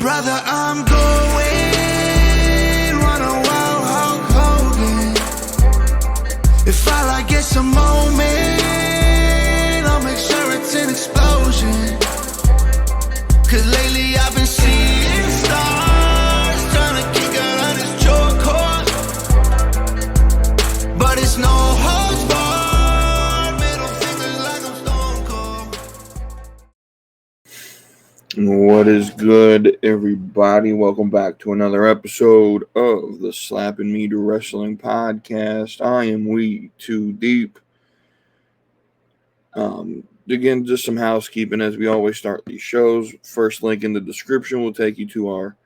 Brother, I'm going, wanna wow Hulk Hogan. If I like get some moment, I'll make sure it's an explosion. Cause lately I've been seeing stars, trying to kick out on this chokehold. But it's no holds barred, middle fingers like I'm stone cold. What is good, everybody? Welcome back to another episode of the Slapping Me to Wrestling podcast. I am WeTooDeep. Again, just some housekeeping as we always start these shows. First link in the description will take you to our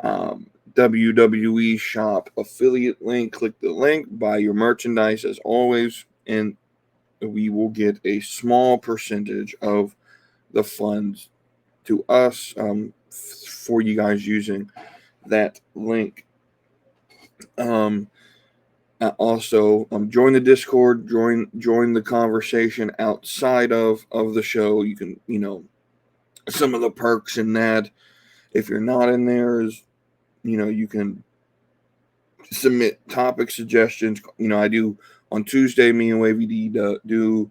WWE shop affiliate link. Click the link, buy your merchandise as always, and we will get a small percentage of the funds to us for you guys using that link. Also, join the Discord, join the conversation outside of the show. You can, some of the perks in that. If you're not in there, is, you can submit topic suggestions. I do on Tuesday, me and Wavy D do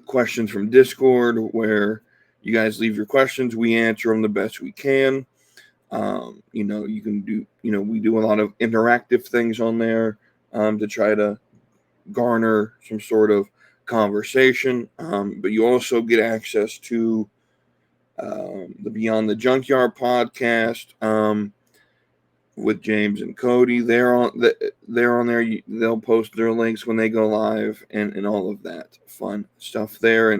questions from Discord where you guys leave your questions. We answer them the best we can. You can do, we do a lot of interactive things on there to try to garner some sort of conversation. But you also get access to the Beyond the Junkyard podcast with James and Cody. They're on there. They'll post their links when they go live and all of that fun stuff there.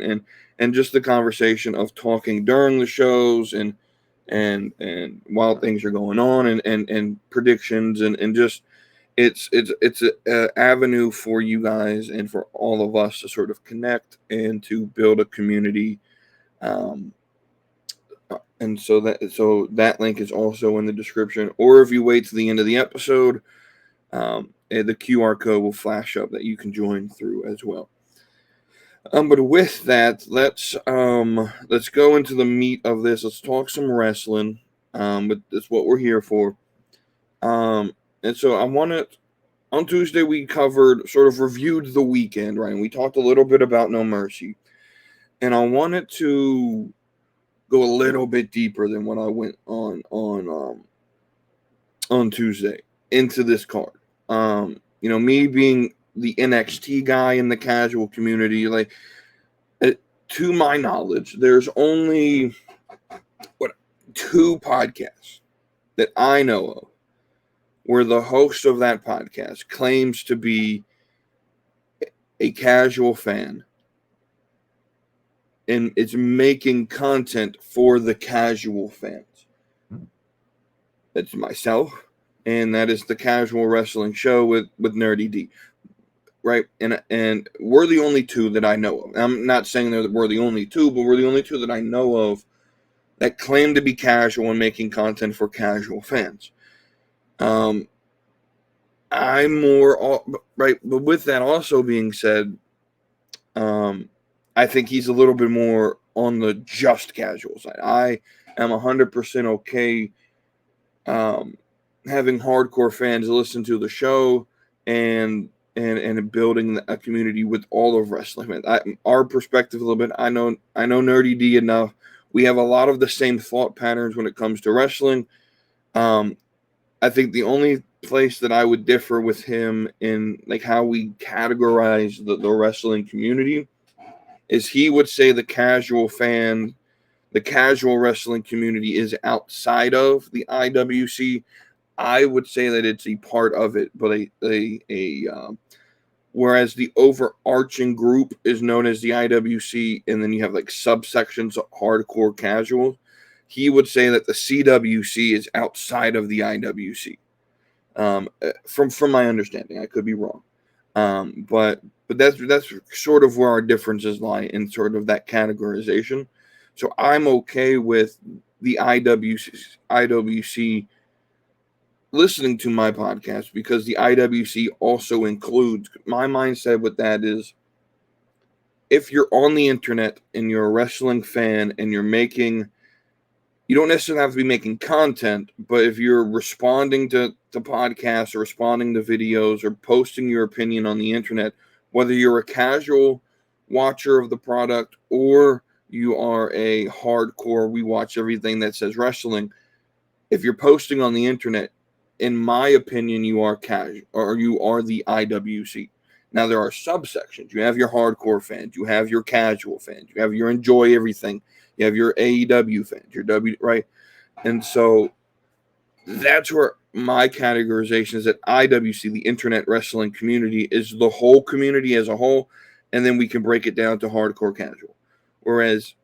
And just the conversation of talking during the shows and while things are going on and predictions and just it's an avenue for you guys and for all of us to sort of connect and to build a community. And so that link is also in the description. Or if you wait to the end of the episode, the QR code will flash up that you can join through as well. But with that, let's go into the meat of this. Let's talk some wrestling. But that's what we're here for. And so on Tuesday we reviewed the weekend, right? And we talked a little bit about No Mercy. And I wanted to go a little bit deeper than what I went on Tuesday into this card. Me being the NXT guy in the casual community, to my knowledge, there's only two podcasts that I know of where the host of that podcast claims to be a casual fan and it's making content for the casual fans. That's myself, and that is the Casual Wrestling Show with Nerdy D. Right, and we're the only two that I know of. I'm not saying that we're the only two, but we're the only two that I know of that claim to be casual and making content for casual fans. I'm more right, but with that also being said, I think he's a little bit more on the just casual side. I am 100% okay having hardcore fans listen to the show and building a community with all of wrestling. Our perspective a little bit. I know Nerdy D enough. We have a lot of the same thought patterns when it comes to wrestling. I think the only place that I would differ with him in how we categorize the wrestling community is he would say the casual wrestling community is outside of the IWC. I would say that it's a part of it, but whereas the overarching group is known as the IWC, and then you have subsections of hardcore casual. He would say that the CWC is outside of the IWC. From my understanding, I could be wrong. But that's sort of where our differences lie in sort of that categorization. So I'm okay with the IWC listening to my podcast because the IWC also includes, my mindset with that is, if you're on the internet and you're a wrestling fan and you're making you don't necessarily have to be making content, but if you're responding to podcasts or responding to videos or posting your opinion on the internet, whether you're a casual watcher of the product or you are a hardcore, we watch everything that says wrestling, if you're posting on the internet, in my opinion, you are casual or you are the IWC. Now there are subsections. You have your hardcore fans, you have your casual fans, you have your enjoy everything, you have your AEW fans, your W, right? And so that's where my categorization is that IWC, the internet wrestling community, is the whole community as a whole, and then we can break it down to hardcore casual. Whereas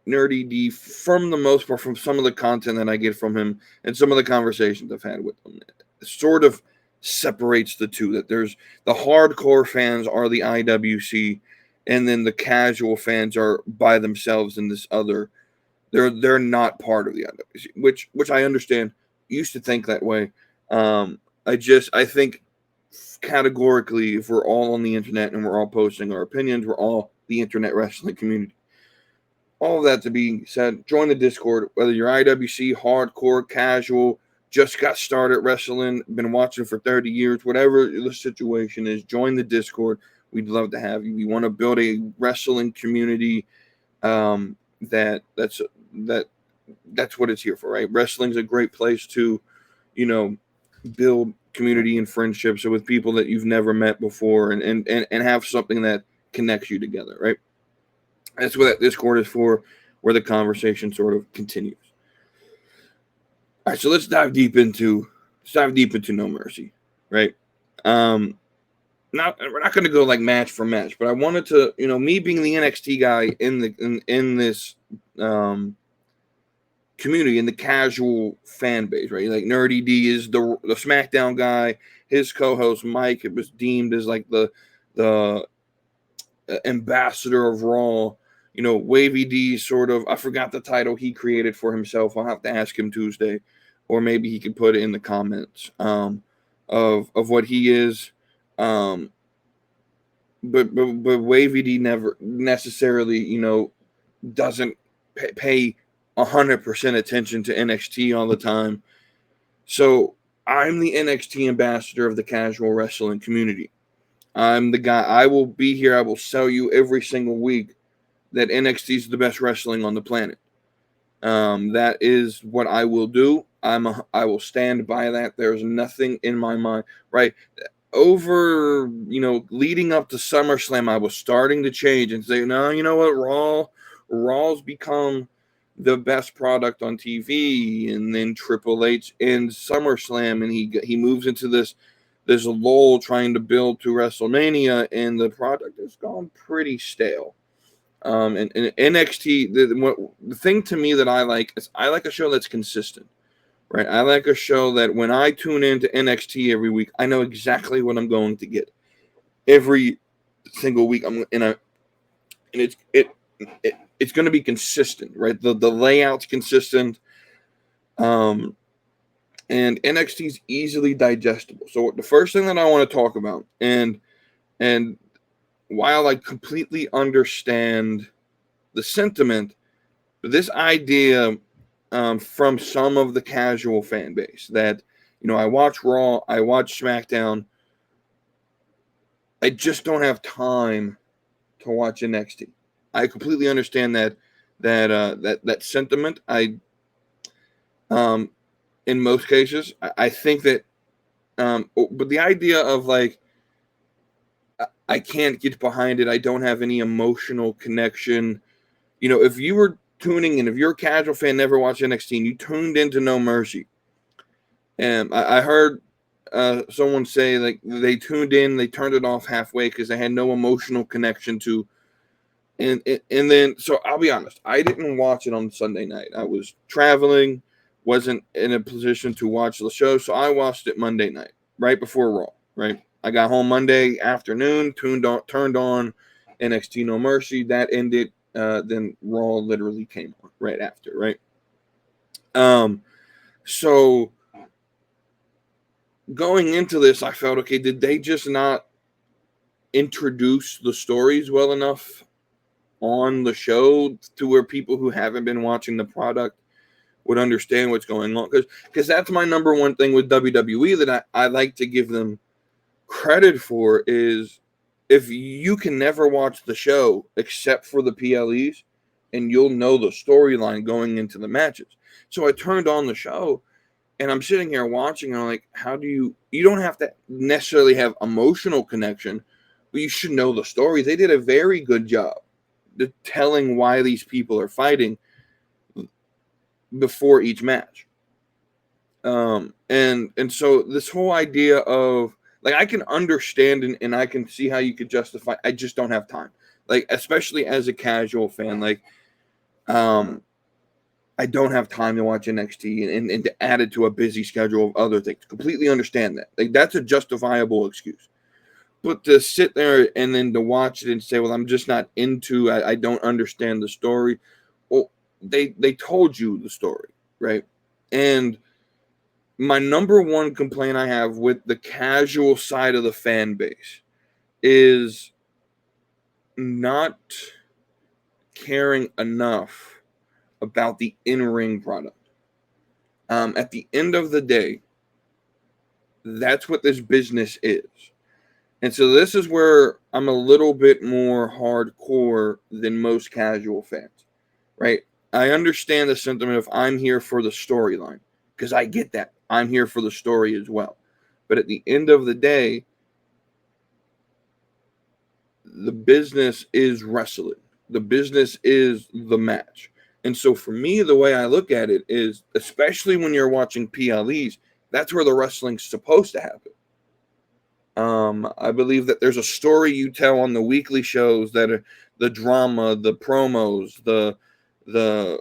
Nerdy D, from the most part, from some of the content that I get from him and some of the conversations I've had with him, sort of separates the two. That there's the hardcore fans are the IWC, and then the casual fans are by themselves in this other. They're not part of the IWC, which I understand. Used to think that way. I think categorically, if we're all on the internet and we're all posting our opinions, we're all the internet wrestling community. All of that to be said, join the Discord, whether you're IWC, hardcore, casual, just got started wrestling, been watching for 30 years, whatever the situation is, join the Discord. We'd love to have you. We want to build a wrestling community that's what it's here for, right? Wrestling's a great place to, build community and friendships with people that you've never met before and have something that connects you together, right? That's what that Discord is for, where the conversation sort of continues. All right, so let's dive deep into No Mercy, right? We're not going to go like match for match, but I wanted to, me being the NXT guy in this community, in the casual fan base, right? Like Nerdy D is the SmackDown guy. His co-host Mike, it was deemed as like the ambassador of Raw. Wavy D sort of, I forgot the title he created for himself. I'll have to ask him Tuesday, or maybe he could put it in the comments of what he is. But Wavy D never necessarily, doesn't pay 100% attention to NXT all the time. So I'm the NXT ambassador of the casual wrestling community. I'm the guy. I will be here. I will sell you every single week that NXT is the best wrestling on the planet. That is what I will do. I will stand by that. There's nothing in my mind, right? Over, leading up to SummerSlam, I was starting to change and say, no, you know what? Raw's become the best product on TV, and then Triple H ends SummerSlam, and he moves into this lull trying to build to WrestleMania, and the product has gone pretty stale. And NXT, the thing to me that I like is I like a show that's consistent, right? I like a show that when I tune into NXT every week, I know exactly what I'm going to get every single week. It's going to be consistent, right? The layout's consistent, and NXT's easily digestible. So the first thing that I want to talk about, and while I completely understand the sentiment, this idea from some of the casual fan base that, I watch Raw, I watch SmackDown, I just don't have time to watch NXT. I completely understand that sentiment. In most cases, I think that, but the idea of like, I can't get behind it. I don't have any emotional connection. If you were tuning in, if you're a casual fan, never watched NXT, and you tuned into No Mercy, and I heard someone say like they tuned in, they turned it off halfway because they had no emotional connection to. And then, so I'll be honest, I didn't watch it on Sunday night. I was traveling, wasn't in a position to watch the show, so I watched it Monday night, right before Raw, right? I got home Monday afternoon, turned on NXT No Mercy. That ended, then Raw literally came on right after, right? So going into this, I felt, okay, did they just not introduce the stories well enough? on the show to where people who haven't been watching the product would understand what's going on. Because that's my number one thing with WWE that I like to give them credit for, is if you can never watch the show except for the PLEs, and you'll know the storyline going into the matches. So I turned on the show, and I'm sitting here watching, and I'm like, how do you don't have to necessarily have emotional connection, but you should know the story. They did a very good job telling why these people are fighting before each match. And so this whole idea of, like, I can understand and I can see how you could justify. I just don't have time. Like, especially as a casual fan, like, I don't have time to watch NXT and to add it to a busy schedule of other things. Completely understand that. Like, that's a justifiable excuse. But to sit there and then to watch it and say, well, I'm just not into, I don't understand the story. Well, they told you the story, right? And my number one complaint I have with the casual side of the fan base is not caring enough about the in-ring product. At the end of the day, that's what this business is. And so this is where I'm a little bit more hardcore than most casual fans, right? I understand the sentiment of I'm here for the storyline, because I get that. I'm here for the story as well. But at the end of the day, the business is wrestling. The business is the match. And so for me, the way I look at it is, especially when you're watching PLEs, that's where the wrestling's supposed to happen. I believe that there's a story you tell on the weekly shows that are the drama, the promos, the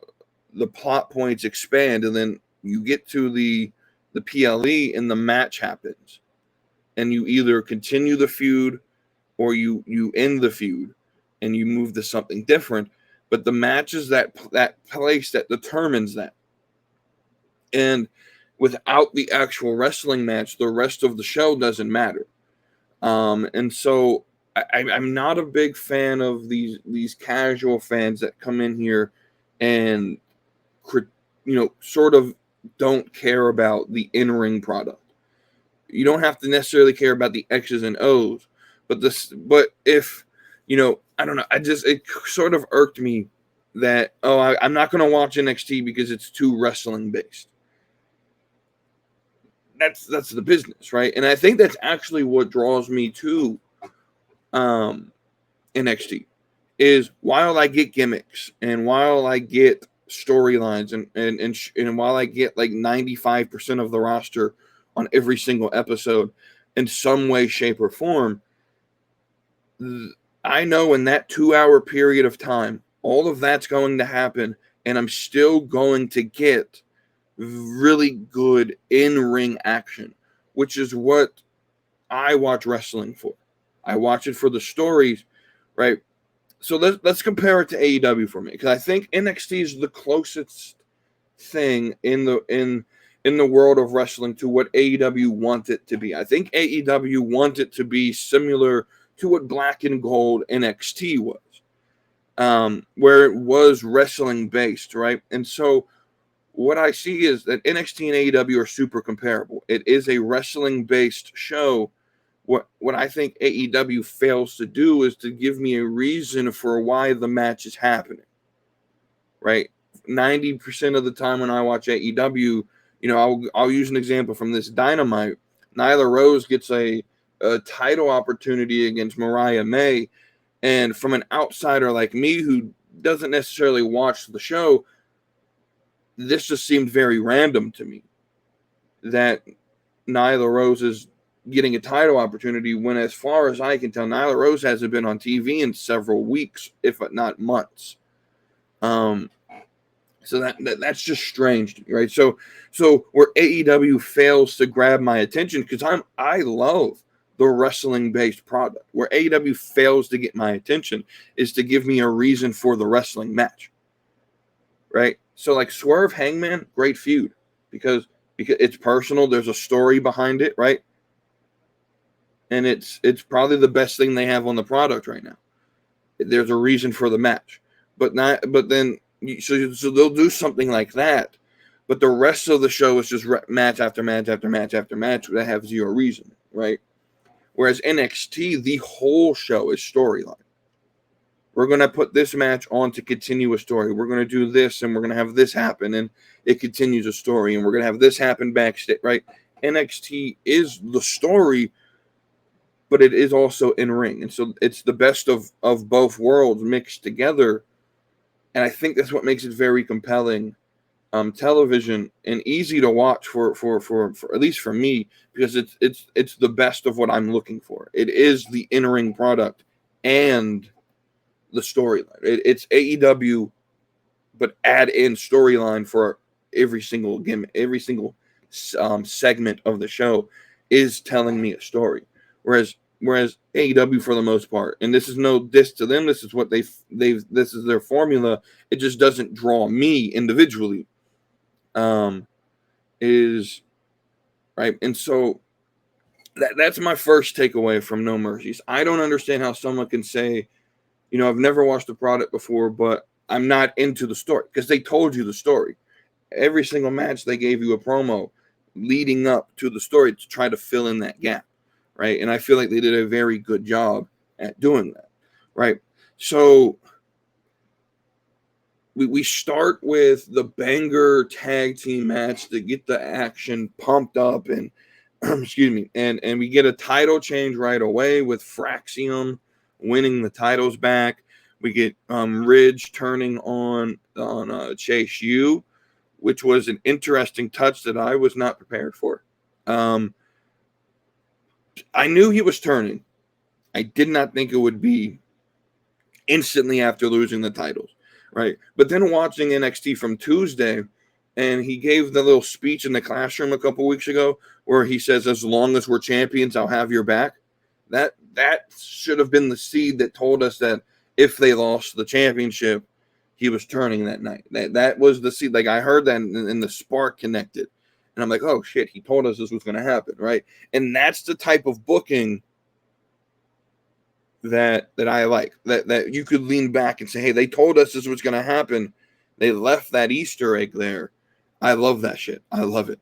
plot points expand, and then you get to the PLE and the match happens, and you either continue the feud or you end the feud and you move to something different. But the match is that place that determines that. And without the actual wrestling match, the rest of the show doesn't matter. And so I'm not a big fan of these casual fans that come in here and, sort of don't care about the in-ring product. You don't have to necessarily care about the X's and O's, but if, I don't know, it sort of irked me that, I'm not going to watch NXT because it's too wrestling based. That's the business, right? And I think that's actually what draws me to NXT, is while I get gimmicks and while I get storylines and while I get like 95% of the roster on every single episode in some way, shape, or form, I know in that 2-hour period of time, all of that's going to happen, and I'm still going to get really good in-ring action, which is what I watch wrestling for. I watch it for the stories, right? So let's compare it to AEW for me, because I think NXT is the closest thing in the world of wrestling to what AEW wants it to be. I think AEW wants it to be similar to what Black and Gold NXT was, where it was wrestling based, right? And so what I see is that NXT and AEW are super comparable. It is a wrestling based show. What I think AEW fails to do is to give me a reason for why the match is happening, right? 90% of the time when I watch AEW, I'll use an example from this Dynamite. Nyla Rose gets a title opportunity against Mariah May, and from an outsider like me who doesn't necessarily watch the show, this just seemed very random to me that Nyla Rose is getting a title opportunity when, as far as I can tell, Nyla Rose hasn't been on TV in several weeks, if not months. So that's just strange to me, right? So where AEW fails to grab my attention, because I love the wrestling based product, where AEW fails to get my attention is to give me a reason for the wrestling match, right? So like Swerve Hangman, great feud because it's personal. There's a story behind it, right? And it's probably the best thing they have on the product right now. There's a reason for the match, but then so they'll do something like that, but the rest of the show is just match after match after match after match that have zero reason, right? Whereas NXT, the whole show is storyline. We're going to put this match on to continue a story. We're going to do this, and we're going to have this happen, and it continues a story, and we're going to have this happen backstage, right? NXT is the story, but it is also in ring. And so it's the best of both worlds mixed together. And I think that's what makes it very compelling television and easy to watch for at least for me, because it's the best of what I'm looking for. It is the in-ring product and the storyline. It's AEW, but add in storyline for every single gimmick, every single segment of the show is telling me a story. Whereas AEW, for the most part, and this is no diss to them, this is what they've this is their formula. It just doesn't draw me individually. Is right, and so that's my first takeaway from No Mercies. I don't understand how someone can say, I've never watched the product before, but I'm not into the story, because they told you the story. Every single match they gave you a promo leading up to the story to try to fill in that gap, right? And I feel like they did a very good job at doing that, right? So we start with the banger tag team match to get the action pumped up, and excuse me, and we get a title change right away with Fraxium winning the titles back. We get Ridge turning on Chase U, which was an interesting touch that I was not prepared for. I knew he was turning. I did not think it would be instantly after losing the titles, right? But then watching NXT from Tuesday, and he gave the little speech in the classroom a couple weeks ago where he says, "As long as we're champions, I'll have your back." That should have been the seed that told us that if they lost the championship, he was turning that night. That was the seed. Like, I heard that, and the spark connected. And I'm like, oh, shit, he told us this was going to happen, right? And that's the type of booking that I like. That you could lean back and say, hey, they told us this was going to happen. They left that Easter egg there. I love that shit. I love it.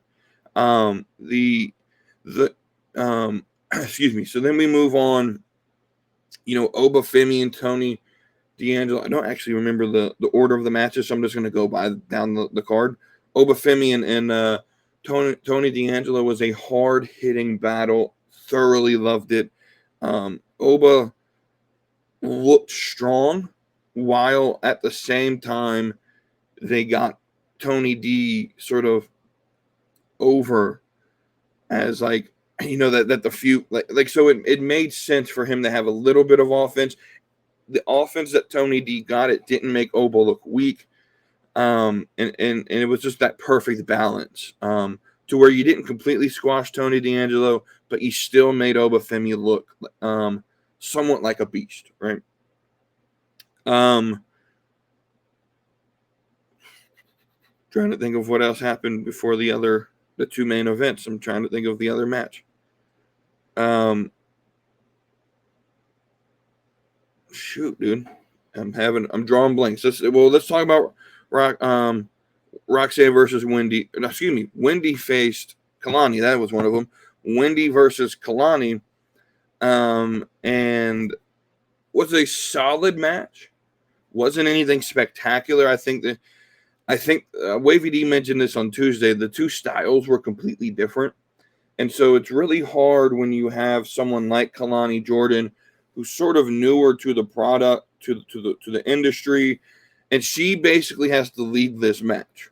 Excuse me. So then we move on. Oba Femi and Tony D'Angelo. I don't actually remember the order of the matches, so I'm just going to go down the card. Oba Femi and Tony D'Angelo was a hard-hitting battle. Thoroughly loved it. Oba looked strong, while at the same time they got Tony D sort of over as like, that the few like so it made sense for him to have a little bit of offense. The offense that Tony D got, it didn't make Oba look weak. And it was just that perfect balance to where you didn't completely squash Tony D'Angelo, but you still made Oba Femi look somewhat like a beast, right? Trying to think of what else happened before the two main events. I'm trying to think of the other match. Shoot, dude. I'm drawing blanks. Let's talk about Roxanne versus Wendy. Excuse me. Wendy faced Kalani. That was one of them. Wendy versus Kalani. And was a solid match. Wasn't anything spectacular. I think Wavy D mentioned this on Tuesday. The two styles were completely different. And so it's really hard when you have someone like Kalani Jordan, who's sort of newer to the product, to the industry, and she basically has to lead this match.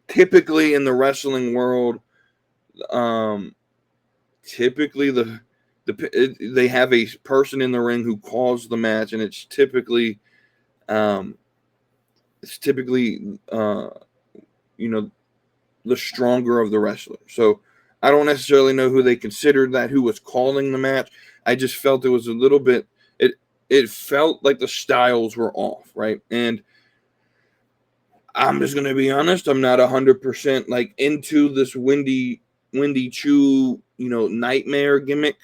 Typically in the wrestling world, typically they have a person in the ring who calls the match, and it's typically the stronger of the wrestler. So I don't necessarily know who they considered that, who was calling the match. I just felt it was a little bit, it felt like the styles were off, right? And I'm just going to be honest, I'm not 100% like into this Wendy Chu, nightmare gimmick.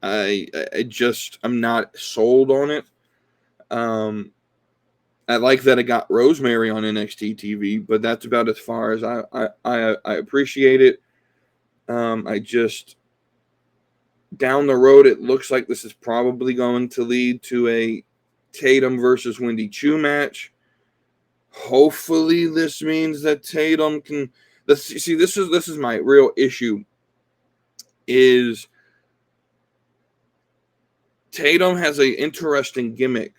I'm not sold on it. I like that it got Rosemary on NXT TV, but that's about as far as I appreciate it. I just, down the road, it looks like this is probably going to lead to a Tatum versus Wendy Chu match. Hopefully, this means that Tatum can. See, this is my real issue. Is Tatum has an interesting gimmick,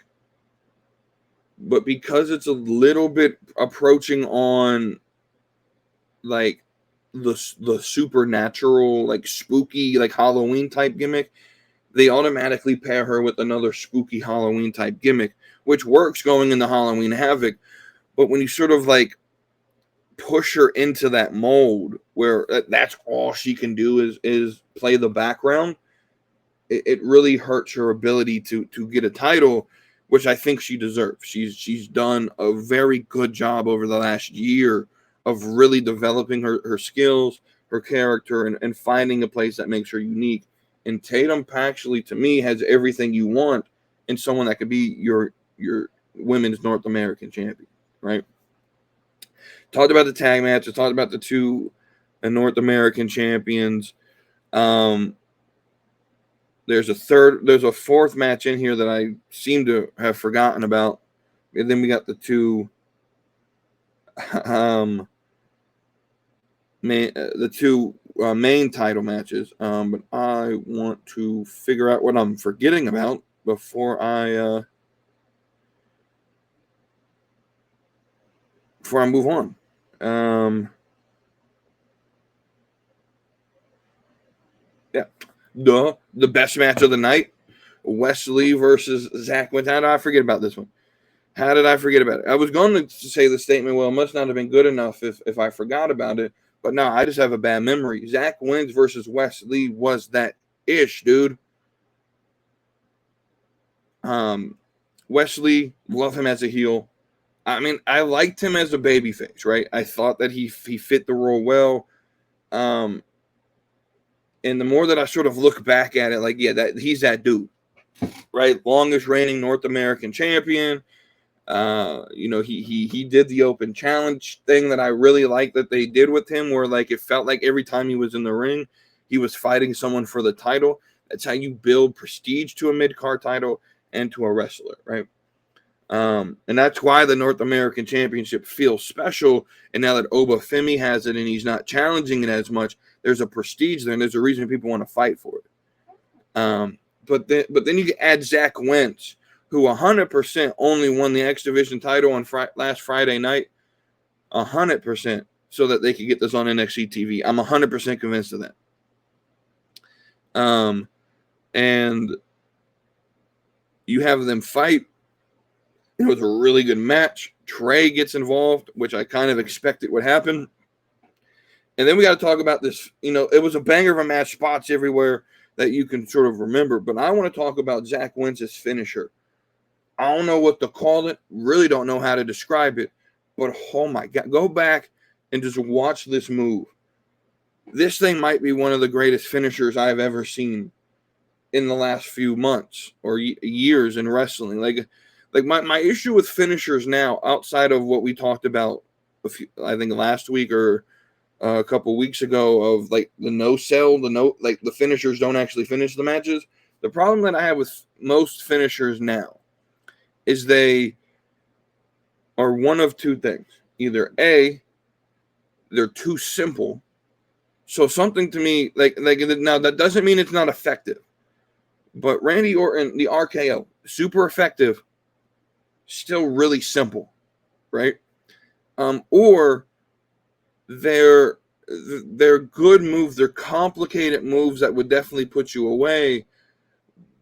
but because it's a little bit approaching on like the supernatural, like spooky, like Halloween type gimmick, they automatically pair her with another spooky Halloween type gimmick, which works going into Halloween Havoc. But when you sort of like push her into that mold where that's all she can do is play the background, it really hurts her ability to get a title, which I think she deserves. She's done a very good job over the last year of really developing her skills, her character, and finding a place that makes her unique. And Tatum actually, to me, has everything you want in someone that could be your women's North American champion, right? Talked about the tag matches, talked about the two North American champions. There's a fourth match in here that I seem to have forgotten about. And then we got the two main title matches. But I want to figure out what I'm forgetting about before I move on. Yeah. The best match of the night, Wesley versus Zach Wentz. How did I forget about this one? How did I forget about it? I was going to say the statement, well, it must not have been good enough if I forgot about it. But no, I just have a bad memory. Zach Wentz versus Wesley was that ish, dude. Wesley, love him as a heel. I mean, I liked him as a babyface, right? I thought that he fit the role well. And the more that I sort of look back at it, like, yeah, that he's that dude, right? Longest reigning North American champion. He did the open challenge thing that I really like that they did with him, where like it felt like every time he was in the ring, he was fighting someone for the title. That's how you build prestige to a mid-card title and to a wrestler, right? And that's why the North American Championship feels special. And now that Obafemi has it and he's not challenging it as much, there's a prestige there, and there's a reason people want to fight for it. But then you add Zach Wentz, who 100% only won the X Division title on last Friday night, 100%, so that they could get this on NXT TV. I'm 100% convinced of that. And you have them fight. It was a really good match. Trey gets involved, which I kind of expected would happen. And then we got to talk about this. It was a banger of a match, spots everywhere that you can sort of remember. But I want to talk about Zach Wentz's finisher. I don't know what to call it. Really don't know how to describe it. But oh my God, go back and just watch this move. This thing might be one of the greatest finishers I've ever seen in the last few months or years in wrestling. Like my issue with finishers now, outside of what we talked about, I think last week or a couple weeks ago, of like the no sell, like the finishers don't actually finish the matches. The problem that I have with most finishers now is they are one of two things. Either A, they're too simple. So something to me, like now that doesn't mean it's not effective. But Randy Orton, the RKO, super effective, still really simple, right? Or they're good moves, they're complicated moves that would definitely put you away,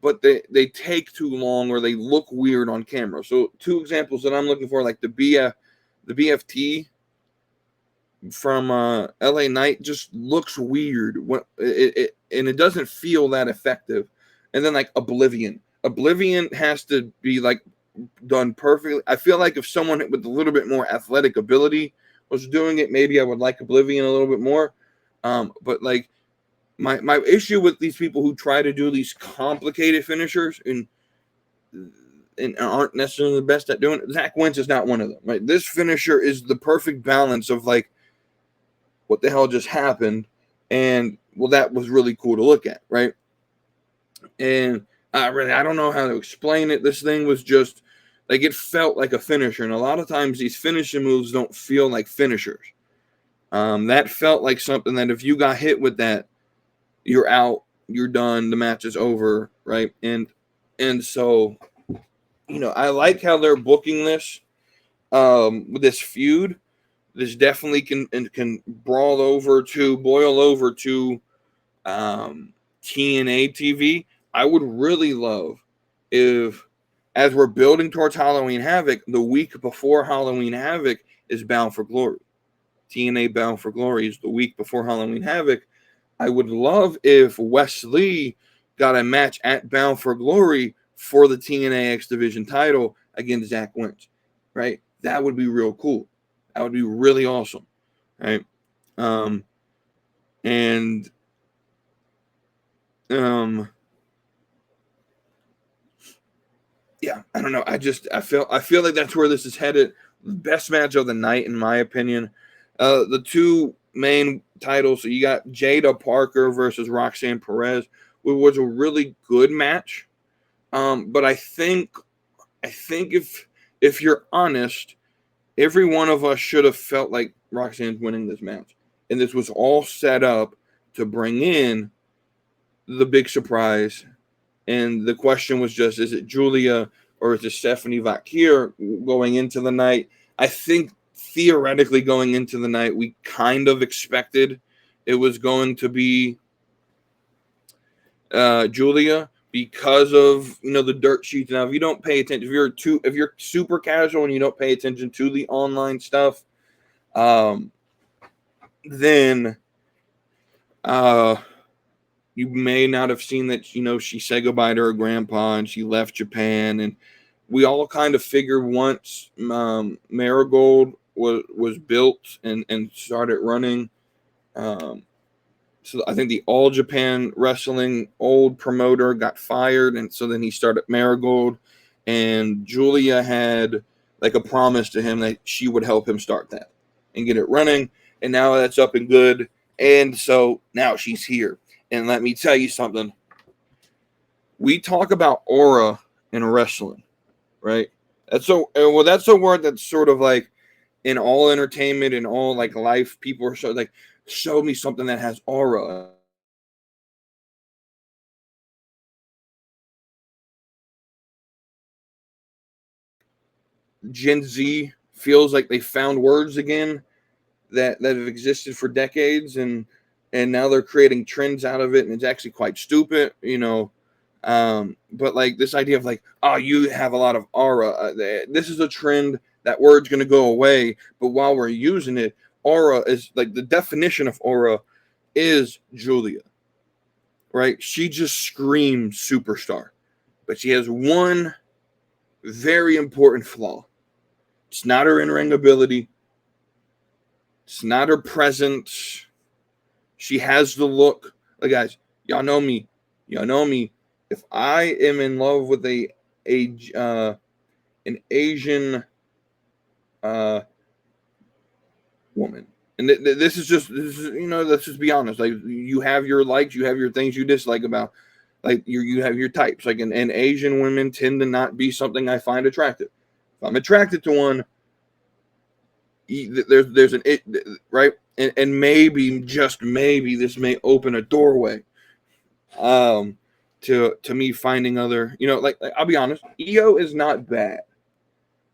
but they take too long or they look weird on camera. So two examples that I'm looking for, like the BFT from LA Knight just looks weird when it doesn't feel that effective. And then like Oblivion has to be like done perfectly. I feel like if someone with a little bit more athletic ability was doing it, maybe I would like Oblivion a little bit more. But like my issue with these people who try to do these complicated finishers and aren't necessarily the best at doing it. Zach Wentz is not one of them. Right? This finisher is the perfect balance of like, what the hell just happened, and well, that was really cool to look at, right? And I don't know how to explain it. This thing was just like, it felt like a finisher, and a lot of times these finishing moves don't feel like finishers. That felt like something that if you got hit with that, you're out, you're done, the match is over, right? And so, I like how they're booking this, with this feud. This definitely can boil over to TNA TV. I would really love if, as we're building towards Halloween Havoc, the week before Halloween Havoc is Bound for Glory. TNA Bound for Glory is the week before Halloween Havoc. I would love if Wes Lee got a match at Bound for Glory for the TNA X Division title against Zach Wentz, right? That would be real cool. That would be really awesome, right? Yeah, I don't know. I feel like that's where this is headed. The best match of the night, in my opinion. The two main titles. So you got Jada Parker versus Roxanne Perez, which was a really good match. But I think if you're honest, every one of us should have felt like Roxanne's winning this match, and this was all set up to bring in the big surprise. And the question was just, is it Julia or is it Stephanie Vakir going into the night? I think theoretically going into the night, we kind of expected it was going to be Julia because of the dirt sheets. Now, if you don't pay attention, if you're super casual and you don't pay attention to the online stuff, then you may not have seen that, she said goodbye to her grandpa and she left Japan. And we all kind of figured once Marigold was built and started running, so I think the All Japan Wrestling old promoter got fired, and so then he started Marigold, and Julia had like a promise to him that she would help him start that and get it running, and now that's up and good, and so now she's here. And let me tell you something. We talk about aura in wrestling, right? That's a word that's sort of like in all entertainment and all like life. People are so like, show me something that has aura. Gen Z feels like they found words again that have existed for decades, and now they're creating trends out of it, and it's actually quite stupid, but like this idea of like, oh, you have a lot of aura. This is a trend. That word's going to go away, but while we're using it, aura is like the definition of aura is Julia, right? She just screams superstar, but she has one very important flaw. It's not her in-ring ability. It's not her presence. She has the look. Like, guys, y'all know me. If I am in love with an Asian woman, and let's just be honest. Like, you have your likes, you have your things you dislike about. Like, you have your types. Like, and Asian women tend to not be something I find attractive. If I'm attracted to one, there's an it, right, and maybe, just maybe, this may open a doorway to me finding other, like I'll be honest, Io is not bad.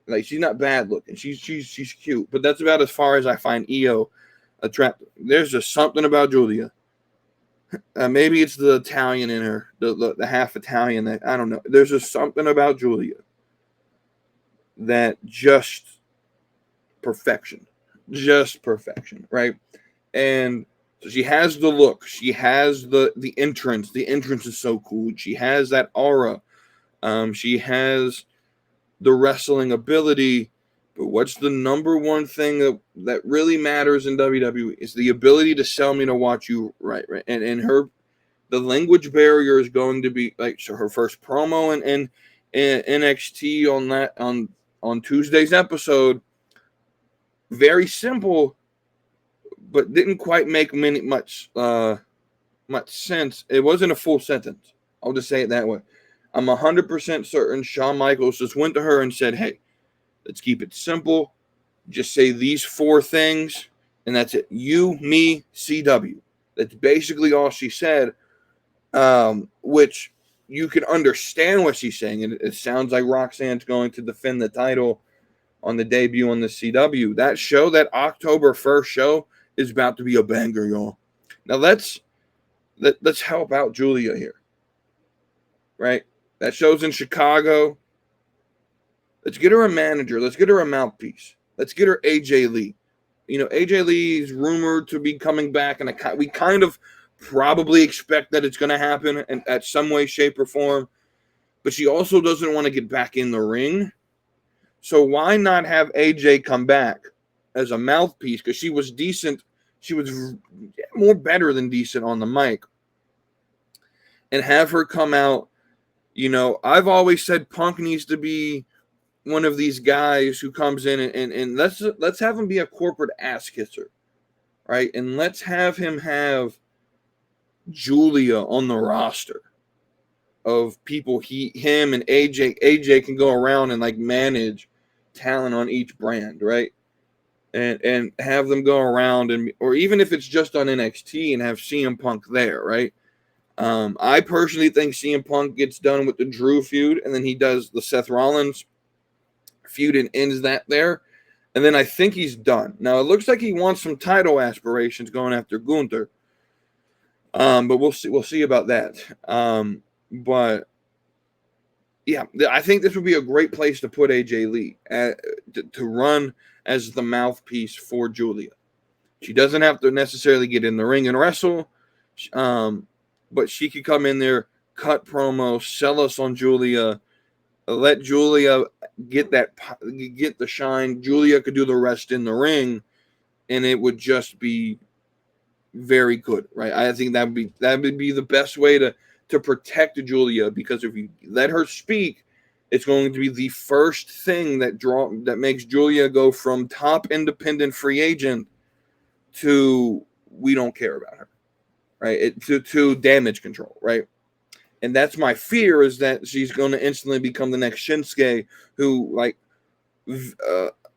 Like, she's not bad looking. She's cute, but that's about as far as I find Io attractive. There's just something about Julia. Maybe it's the Italian in her, the half Italian, that I don't know. There's just something about Julia that just perfection, right? And so she has the look, she has the entrance. The entrance is so cool. She has that aura. She has the wrestling ability. But what's the number one thing that really matters in WWE is the ability to sell me to watch you, right? And The language barrier is going to be like, so her first promo in NXT on Tuesday's episode, very simple, but didn't quite make much sense. It wasn't a full sentence. I'll just say it that way. I'm 100% certain Shawn Michaels just went to her and said, "Hey, let's keep it simple. Just say these 4 things, and that's it. You, me, CW." That's basically all she said, which you can understand what she's saying. And it sounds like Roxanne's going to defend the title on the debut on the CW. That show, that October 1st show, is about to be a banger, y'all. Now let's help out Julia here, right? That show's in Chicago. Let's get her a manager. Let's get her a mouthpiece. Let's get her AJ Lee. You know, AJ Lee is rumored to be coming back, and we kind of probably expect that it's going to happen in at some way, shape, or form. But she also doesn't want to get back in the ring. So why not have AJ come back as a mouthpiece? Because she was decent. She was more better than decent on the mic. And have her come out. You know, I've always said Punk needs to be one of these guys who comes in and let's have him be a corporate ass kisser, right? And let's have him have Julia on the roster of people him and AJ can go around and like manage talent on each brand, right? And have them go around, and or even if it's just on NXT, and have CM Punk there, right? I personally think CM Punk gets done with the Drew feud, and then he does the Seth Rollins feud and ends that there. And then I think he's done. Now, it looks like he wants some title aspirations going after Gunther. But we'll see about that. But yeah, I think this would be a great place to put AJ Lee to run as the mouthpiece for Julia. She doesn't have to necessarily get in the ring and wrestle, but she could come in there, cut promos, sell us on Julia, let Julia get the shine. Julia could do the rest in the ring, and it would just be very good, right? I think that would be the best way to protect Julia, because if you let her speak, it's going to be the first thing that makes Julia go from top independent free agent to we don't care about her, right? To damage control, right? And that's my fear, is that she's going to instantly become the next Shinsuke, who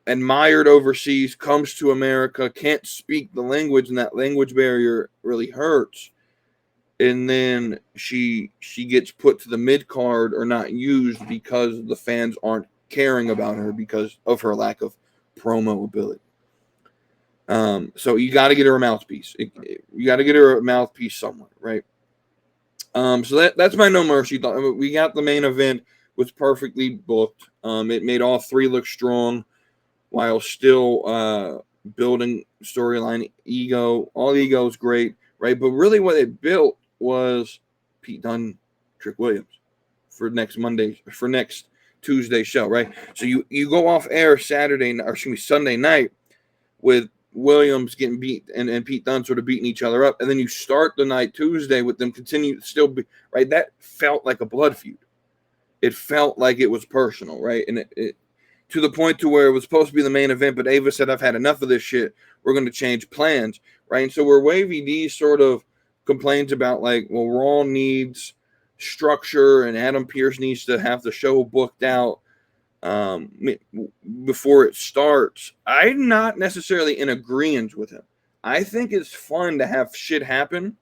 admired overseas, comes to America, can't speak the language, and that language barrier really hurts. And then she gets put to the mid card or not used because the fans aren't caring about her because of her lack of promo ability. So you got to get her a mouthpiece. You got to get her a mouthpiece somewhere, right? So that's my No Mercy thought. We got the main event, was perfectly booked. It made all 3 look strong while still building storyline ego. All the ego is great, right? But really what it built was Pete Dunne, Trick Williams for next Tuesday show, right? So you go off air Sunday night with Williams getting beat and Pete Dunne sort of beating each other up, and then you start the night Tuesday with them continue still be right. That felt like a blood feud. It felt like it was personal, right? And it to the point to where it was supposed to be the main event, but Ava said, "I've had enough of this shit. We're going to change plans," right? And so where Wavy D sort of complains about like, well, Raw needs structure and Adam Pearce needs to have the show booked out before it starts. I'm not necessarily in agreement with him. I think it's fun to have shit happen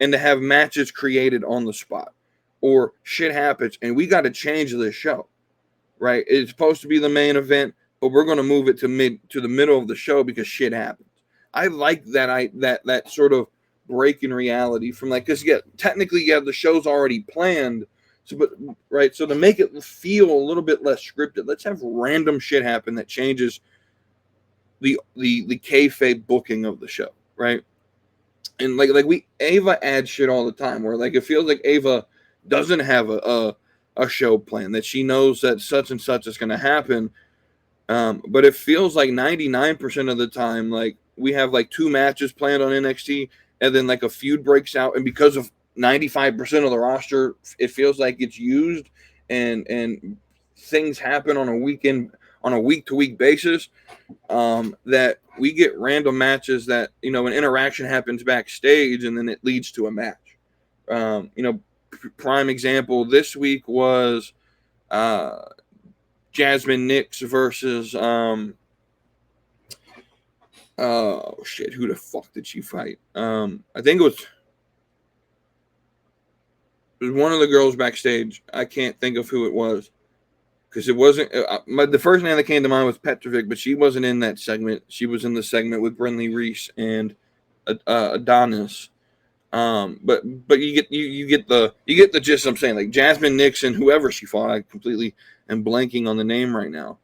and to have matches created on the spot, or shit happens and we got to change this show, right? It's supposed to be the main event, but we're going to move it to the middle of the show because shit happens. I like that sort of break in reality from like, because technically the show's already planned. So, so to make it feel a little bit less scripted, let's have random shit happen that changes the kayfabe booking of the show, right? And like Ava adds shit all the time, where like it feels like Ava doesn't have a show plan, that she knows that such and such is going to happen, but it feels like 99% of the time, like we have like 2 matches planned on NXT, and then like a feud breaks out, and because of 95% of the roster, it feels like it's used, and things happen on a week-to-week basis, that we get random matches that, an interaction happens backstage and then it leads to a match. Prime example this week was Jasmine Nix versus oh shit, who the fuck did she fight? I think it was one of the girls backstage. I can't think of who it was because it wasn't. The first name that came to mind was Petrovic, but she wasn't in that segment. She was in the segment with Brinley Reese and Adonis. But you get the gist. I'm saying, like, Jasmine Nixon, whoever she fought, I completely am blanking on the name right now.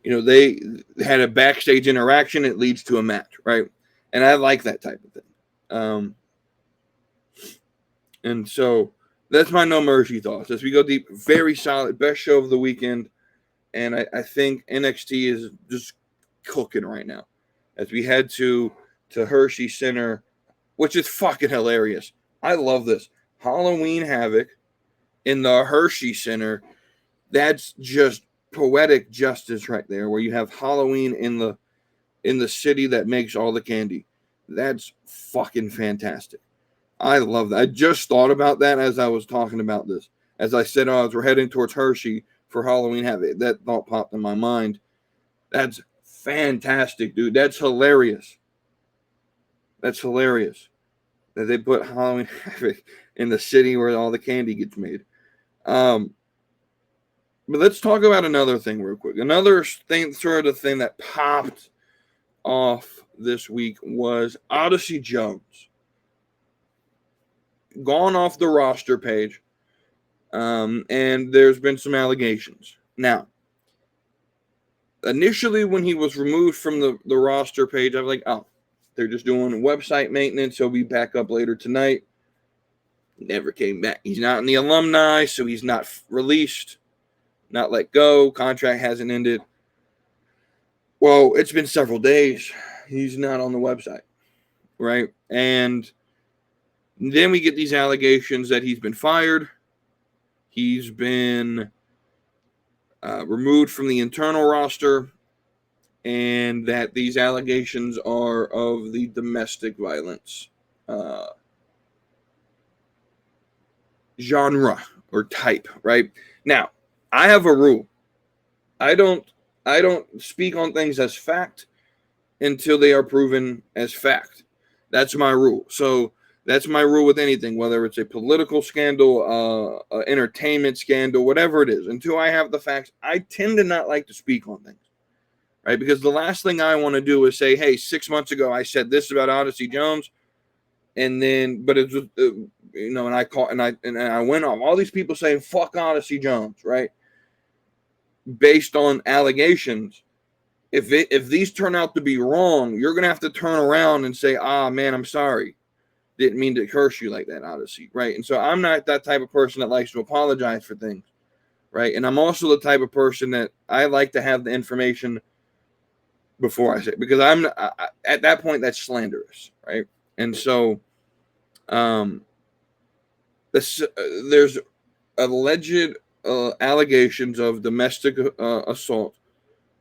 They had a backstage interaction. It leads to a match, right? And I like that type of thing. And so that's my No Mercy thoughts. As we go deep, very solid, best show of the weekend. And I think NXT is just cooking right now. As we head to Hershey Center, which is fucking hilarious. I love this. Halloween Havoc in the Hershey Center. That's just poetic justice right there, where you have Halloween in the city that makes all the candy. That's fucking fantastic. I love that. I just thought about that as I was talking about this. As I said, as we're heading towards Hershey for Halloween Havoc, that thought popped in my mind. That's fantastic, dude. That's hilarious. That's hilarious that they put Halloween Havoc in the city where all the candy gets made. But let's talk about another thing real quick. Another thing, sort of thing that popped off this week was Odyssey Jones. Gone off the roster page. And there's been some allegations. Now, initially when he was removed from the roster page, I was like, oh, they're just doing website maintenance. He'll be back up later tonight. Never came back. He's not in the alumni, so he's not released, not let go. Contract hasn't ended. Well, it's been several days. He's not on the website, right? And then we get these allegations that he's been fired. He's been removed from the internal roster, and that these allegations are of the domestic violence genre or type, right? Now, I have a rule. I don't speak on things as fact until they are proven as fact. That's my rule. So that's my rule with anything, whether it's a political scandal, entertainment scandal, whatever it is. Until I have the facts, I tend to not like to speak on things, right? Because the last thing I want to do is say, hey, 6 months ago I said this about Odyssey Jones, and then, but it's and I went off. All these people saying fuck Odyssey Jones, right? Based on allegations. If these turn out to be wrong, you're gonna have to turn around and say, man, I'm sorry. Didn't mean to curse you like that, Odyssey, right? And so I'm not that type of person that likes to apologize for things, right? And I'm also the type of person that I like to have the information before I say it, because at that point that's slanderous, right? And so there's alleged allegations of domestic assault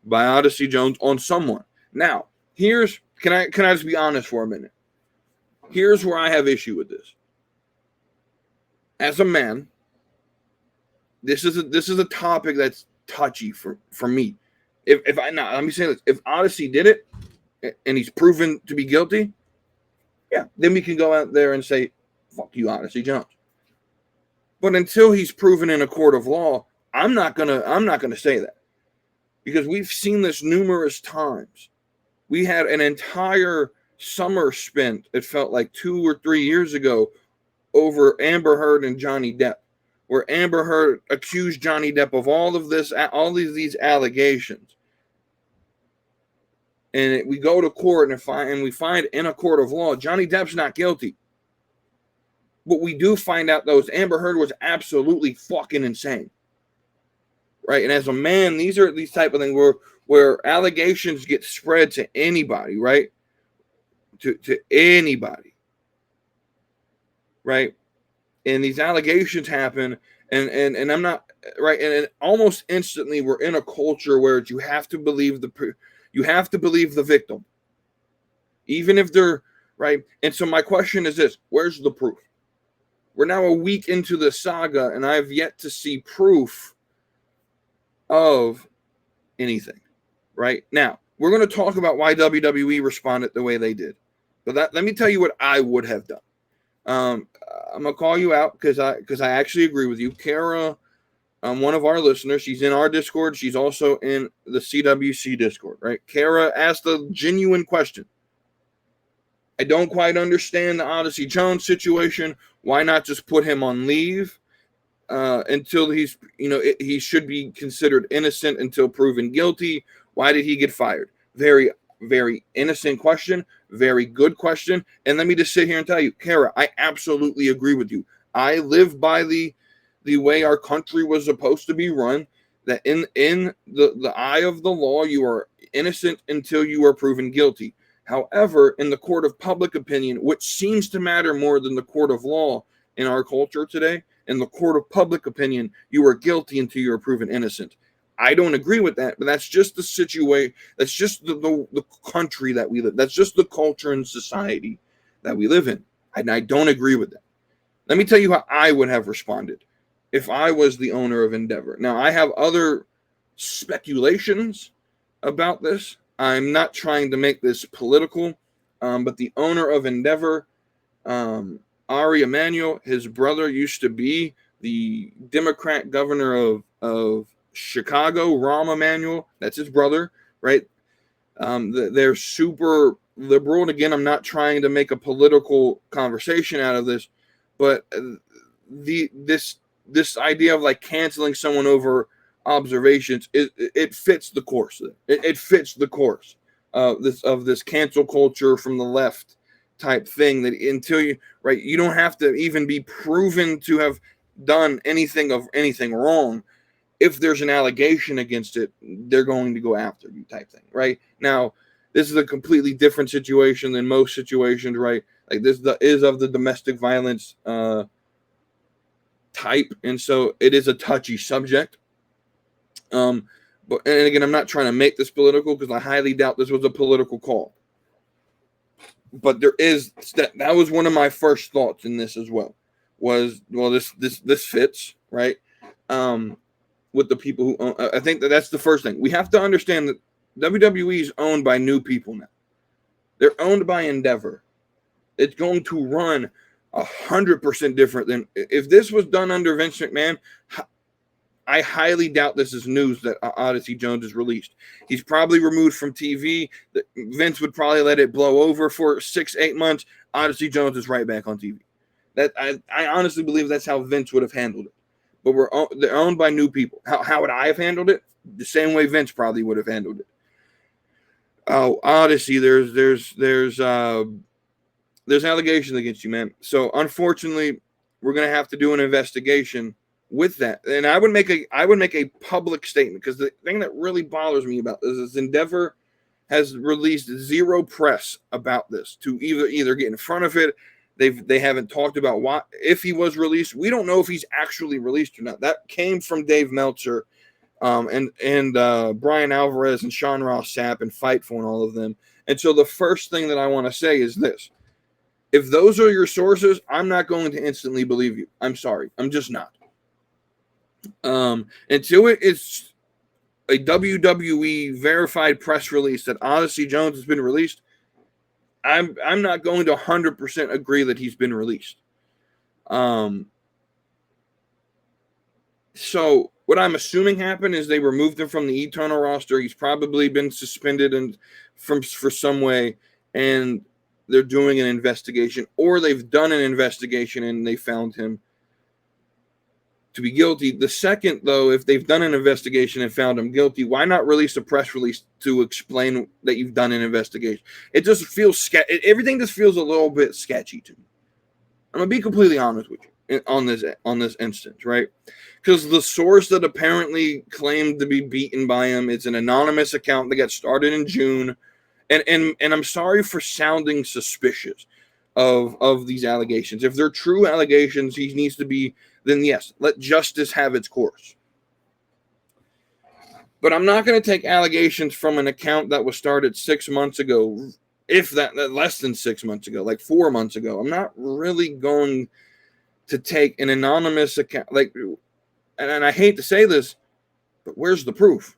by Odyssey Jones on someone. Now, can I just be honest for a minute? Here's where I have issue with this. As a man, this is a topic that's touchy for me. Let me say this: if Odyssey did it and he's proven to be guilty, yeah, then we can go out there and say, "Fuck you, Odyssey Jones." But until he's proven in a court of law, I'm not gonna say that, because we've seen this numerous times. We had an entire summer spent, it felt like 2 or 3 years ago, over Amber Heard and Johnny Depp, where Amber Heard accused Johnny Depp of all these allegations. And we go to court and we find in a court of law, Johnny Depp's not guilty. But we do find out, though, Amber Heard was absolutely fucking insane. right? And as a man, these are these type of things where allegations get spread to anybody, right? To anybody, right? And these allegations happen, and I'm not right, and almost instantly we're in a culture where you have to believe the victim, even if they're right. And so my question is this: where's the proof? We're now a week into the saga, and I have yet to see proof of anything. Right now, we're going to talk about why WWE responded the way they did, but let me tell you what I would have done. I'm gonna call you out because I actually agree with you, Kara. One of our listeners, she's in our Discord. She's also in the CWC Discord, right? Kara asked a genuine question. I don't quite understand the Odyssey Jones situation. Why not just put him on leave until he's, he should be considered innocent until proven guilty? Why did he get fired? Very, very innocent question. Very good question. And let me just sit here and tell you, Kara, I absolutely agree with you. I live by the way our country was supposed to be run, that in the eye of the law, you are innocent until you are proven guilty. However, in the court of public opinion, which seems to matter more than the court of law in our culture today, in the court of public opinion, you are guilty until you are proven innocent. I don't agree with that, but that's just the situation. That's just the country that we live. That's just the culture and society that we live in. And I don't agree with that. Let me tell you how I would have responded if I was the owner of Endeavor. Now, I have other speculations about this. I'm not trying to make this political, but the owner of Endeavor, Ari Emanuel, his brother used to be the Democrat governor of Chicago, Rahm Emanuel. That's his brother, right? They're super liberal. And again, I'm not trying to make a political conversation out of this, but this idea of like canceling someone over observations, it fits the course. It fits the course of this cancel culture from the left type thing, that until you don't have to even be proven to have done anything wrong. If there's an allegation against it, they're going to go after you type thing, right? Now, this is a completely different situation than most situations, right? Like this is of the domestic violence type, and so it is a touchy subject. But and again, I'm not trying to make this political because I highly doubt this was a political call. But there is that was one of my first thoughts in this as well. This fits, right? With the people who own, I think that's the first thing. We have to understand that WWE is owned by new people now. They're owned by Endeavor. It's going to run 100% different than if this was done under Vince McMahon. I highly doubt this is news that Odyssey Jones is released. He's probably removed from TV. Vince would probably let it blow over for 6-8 months. Odyssey Jones is right back on TV. That I honestly believe that's how Vince would have handled it. But they're owned by new people. How would I have handled it? The same way Vince probably would have handled it. Oh, Odyssey, there's allegations against you, man. So unfortunately, we're gonna have to do an investigation with that. And I would make a public statement, because the thing that really bothers me about this is Endeavor has released zero press about this to either get in front of it. They haven't talked about if he was released. We don't know if he's actually released or not. That came from Dave Meltzer, and Brian Alvarez and Sean Ross Sapp and Fightful and all of them. And so the first thing that I want to say is this: if those are your sources, I'm not going to instantly believe you. I'm sorry, I'm just not. Until it is a WWE verified press release that Odyssey Jones has been released, I'm not going to 100% agree that he's been released. So what I'm assuming happened is they removed him from the Eternal roster. He's probably been suspended for some way, and they're doing an investigation, or they've done an investigation and they found him to be guilty. The second, though, if they've done an investigation and found him guilty, why not release a press release to explain that you've done an investigation? It just feels everything just feels a little bit sketchy to me. I'm gonna be completely honest with you. on this instance, right? Because the source that apparently claimed to be beaten by him, it's an anonymous account that got started in June, and I'm sorry for sounding suspicious of these allegations. If they're true allegations, he needs to be, then yes, let justice have its course. But I'm not going to take allegations from an account that was started 6 months ago, if that less than 6 months ago, like 4 months ago. I'm not really going to take an anonymous account, like, and I hate to say this, but where's the proof?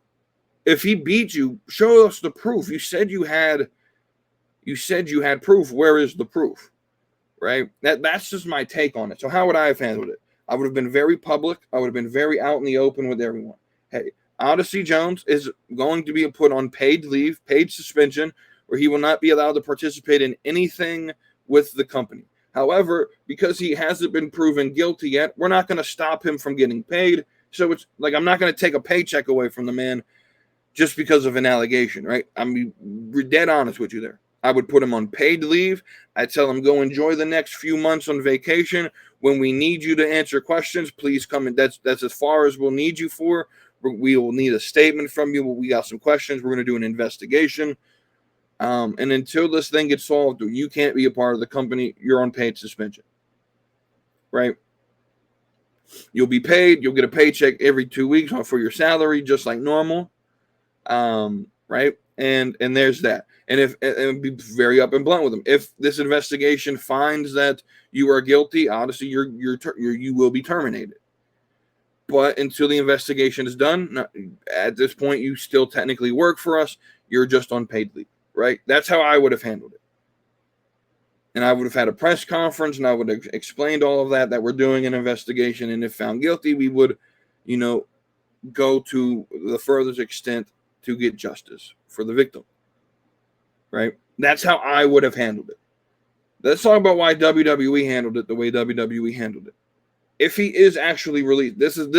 If he beat you, show us the proof. You said you had proof. Where is the proof? Right? That's just my take on it. So how would I have handled it? I would have been very public. I would have been very out in the open with everyone. Hey, Odyssey Jones is going to be put on paid leave, paid suspension, where he will not be allowed to participate in anything with the company. However, because he hasn't been proven guilty yet, we're not going to stop him from getting paid. So it's like, I'm not going to take a paycheck away from the man just because of an allegation, right? I'm dead honest with you there. I would put him on paid leave. I'd tell him, go enjoy the next few months on vacation. When we need you to answer questions, please come in. That's as far as we'll need you for. We will need a statement from you. We got some questions. We're going to do an investigation. And until this thing gets solved, you can't be a part of the company. You're on paid suspension, right? You'll be paid. You'll get a paycheck every 2 weeks for your salary, just like normal, right? And there's that. And be very up and blunt with them. If this investigation finds that you are guilty, obviously you will be terminated. But until the investigation is done, at this point, you still technically work for us. You're just on paid leave, right? That's how I would have handled it. And I would have had a press conference, and I would have explained all of that we're doing an investigation. And if found guilty, we would, go to the furthest extent to get justice for the victim, right? That's how I would have handled it. Let's talk about why WWE handled it the way WWE handled it. If he is actually released, this is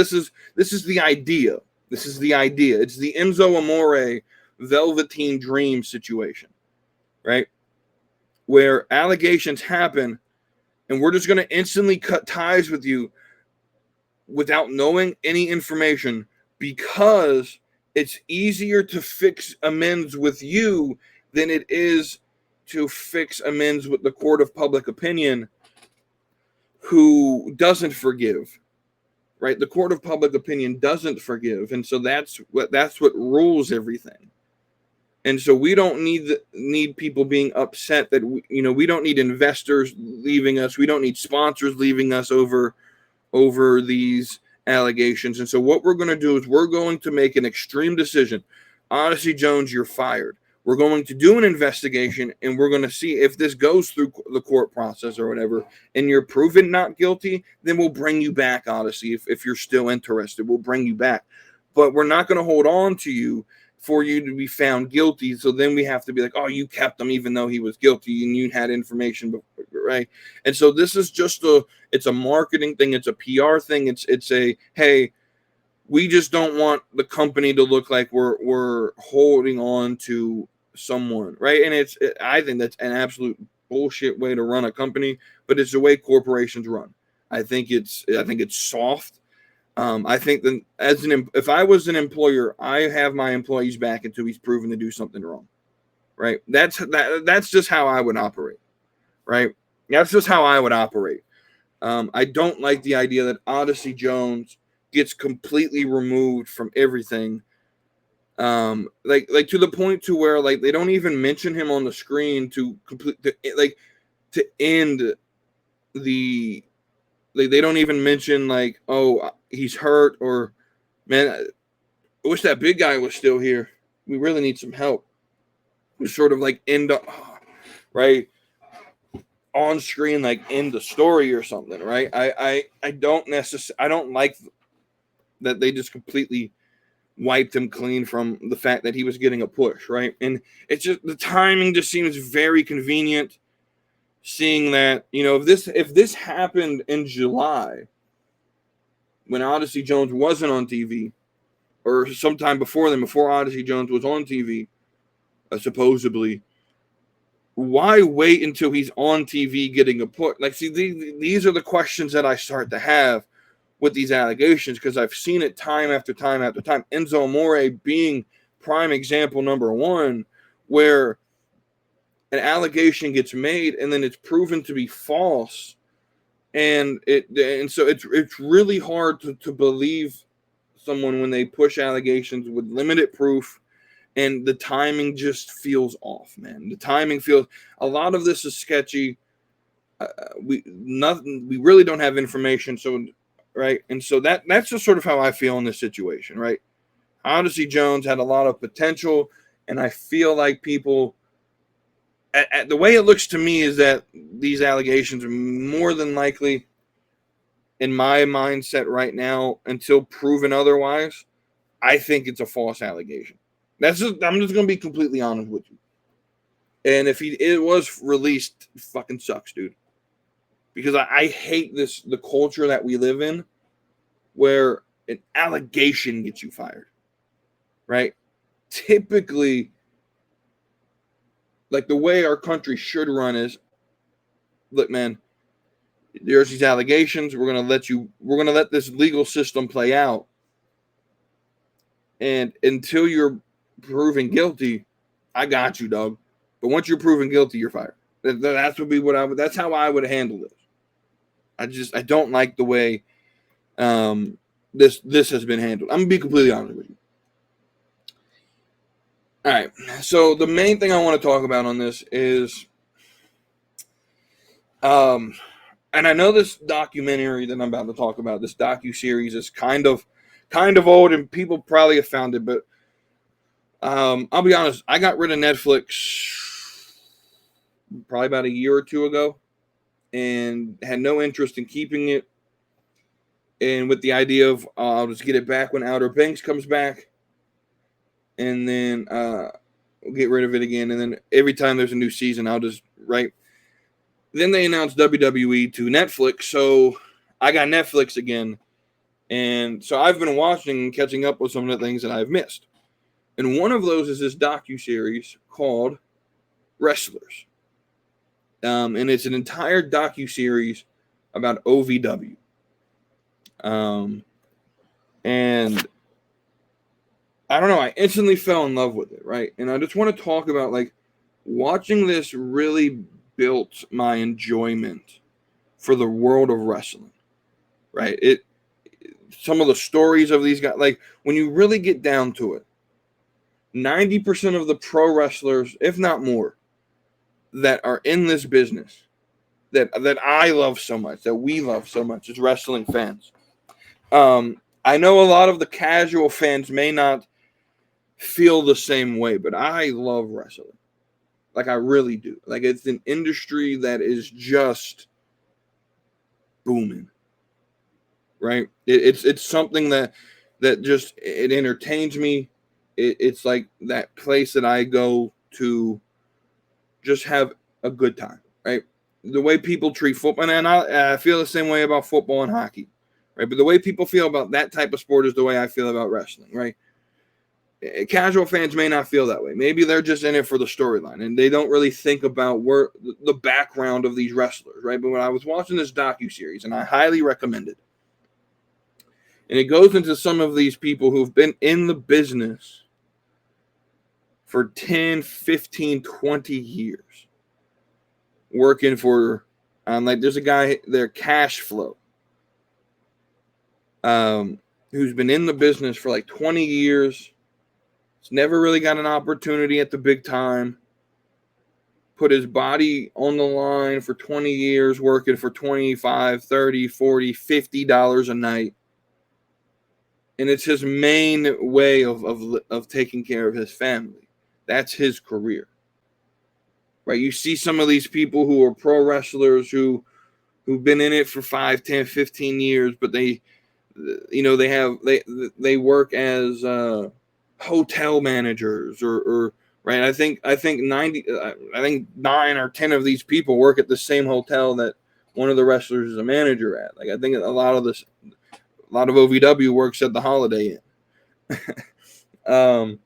the idea. This is the idea. It's the Enzo Amore Velveteen Dream situation, right? Where allegations happen, and we're just going to instantly cut ties with you without knowing any information, because it's easier to fix amends with you than it is to fix amends with the court of public opinion, who doesn't forgive, right? The court of public opinion doesn't forgive. And so that's what rules everything. And so we don't need people being upset that, we don't need investors leaving us. We don't need sponsors leaving us over these allegations. And so what we're going to do is we're going to make an extreme decision. Odyssey Jones, you're fired. We're going to do an investigation, and we're going to see if this goes through the court process or whatever, and you're proven not guilty, then we'll bring you back, Odyssey. If you're still interested, we'll bring you back. But we're not going to hold on to you for you to be found guilty. So then we have to be like, oh, you kept him even though he was guilty and you had information before, right? And so this is just it's a marketing thing. It's a PR thing. It's a, hey, we just don't want the company to look like we're holding on to someone, right? And I think that's an absolute bullshit way to run a company, but it's the way corporations run. I think it's soft. I think that if I was an employer, I have my employees back until he's proven to do something wrong, right? That's just how I would operate, right? That's just how I would operate. I don't like the idea that Odyssey Jones gets completely removed from everything, like to the point to where like they don't even mention him on the screen to end the. They don't even mention like, oh, he's hurt, or, man, I wish that big guy was still here. We really need some help. We sort of like end up right on screen, like end the story or something, right? I don't like that they just completely wiped him clean from the fact that he was getting a push, right? And it's just the timing just seems very convenient. Seeing that, if this happened in July, when Odyssey Jones wasn't on TV, or sometime before then, before Odyssey Jones was on TV, supposedly, why wait until he's on TV getting a push? Like, see, these are the questions that I start to have with these allegations, because I've seen it time after time after time. Enzo Amore being prime example number one, where an allegation gets made and then it's proven to be false, and so it's really hard to believe someone when they push allegations with limited proof, and the timing just feels off, man. The timing feels, a lot of this is sketchy. We really don't have information, so right, and so that's just sort of how I feel in this situation, right? Odyssey Jones had a lot of potential, and I feel like people, the way it looks to me, is that these allegations are more than likely, in my mindset right now, until proven otherwise, I think it's a false allegation. I'm just going to be completely honest with you. And if it was released, it fucking sucks, dude. Because I hate the culture that we live in, where an allegation gets you fired, right? Typically, like, the way our country should run is, look, man, there's these allegations. We're gonna let this legal system play out, and until you're proven guilty, I got you, dog. But once you're proven guilty, you're fired. That's how I would handle this. I don't like the way this has been handled. I'm gonna be completely honest with you. All right. So the main thing I want to talk about on this is, and I know this documentary that I'm about to talk about, this docu-series, is kind of old, and people probably have found it, but I'll be honest, I got rid of Netflix probably about a year or two ago, and had no interest in keeping it, and with the idea of I'll just get it back when Outer Banks comes back, and then we'll get rid of it again, and then every time there's a new season, I'll just, right. Then they announced WWE to Netflix, so I got Netflix again, and so I've been watching and catching up with some of the things that I've missed. And one of those is this docu-series called Wrestlers. And it's an entire docu-series about OVW. And I don't know, I instantly fell in love with it, right? And I just want to talk about, like, watching this really built my enjoyment for the world of wrestling, right? Some of the stories of these guys, like, when you really get down to it, 90% of the pro wrestlers, if not more, that are in this business, that I love so much, that we love so much as wrestling fans. I know a lot of the casual fans may not feel the same way, but I love wrestling. Like, I really do. Like, it's an industry that is just booming, right? It's something that just, it entertains me. It's like that place that I go to just have a good time, right? The way people treat football, and I feel the same way about football and hockey, right? But the way people feel about that type of sport is the way I feel about wrestling, right? Casual fans may not feel that way. Maybe they're just in it for the storyline, and they don't really think about the background of these wrestlers, right? But when I was watching this docu-series, and I highly recommend it, and it goes into some of these people who've been in the business for 10, 15, 20 years, working for, like, there's a guy there, Cash Flow, who's been in the business for like 20 years. He's never really got an opportunity at the big time. Put his body on the line for 20 years, working for $25, $30, $40, $50 a night. And it's his main way of taking care of his family. That's his career. Right? You see some of these people who are pro wrestlers who've been in it for 5, 10, 15 years, but they work as hotel managers or right. I think 9 or 10 of these people work at the same hotel that one of the wrestlers is a manager at. Like, I think a lot of OVW works at the Holiday Inn.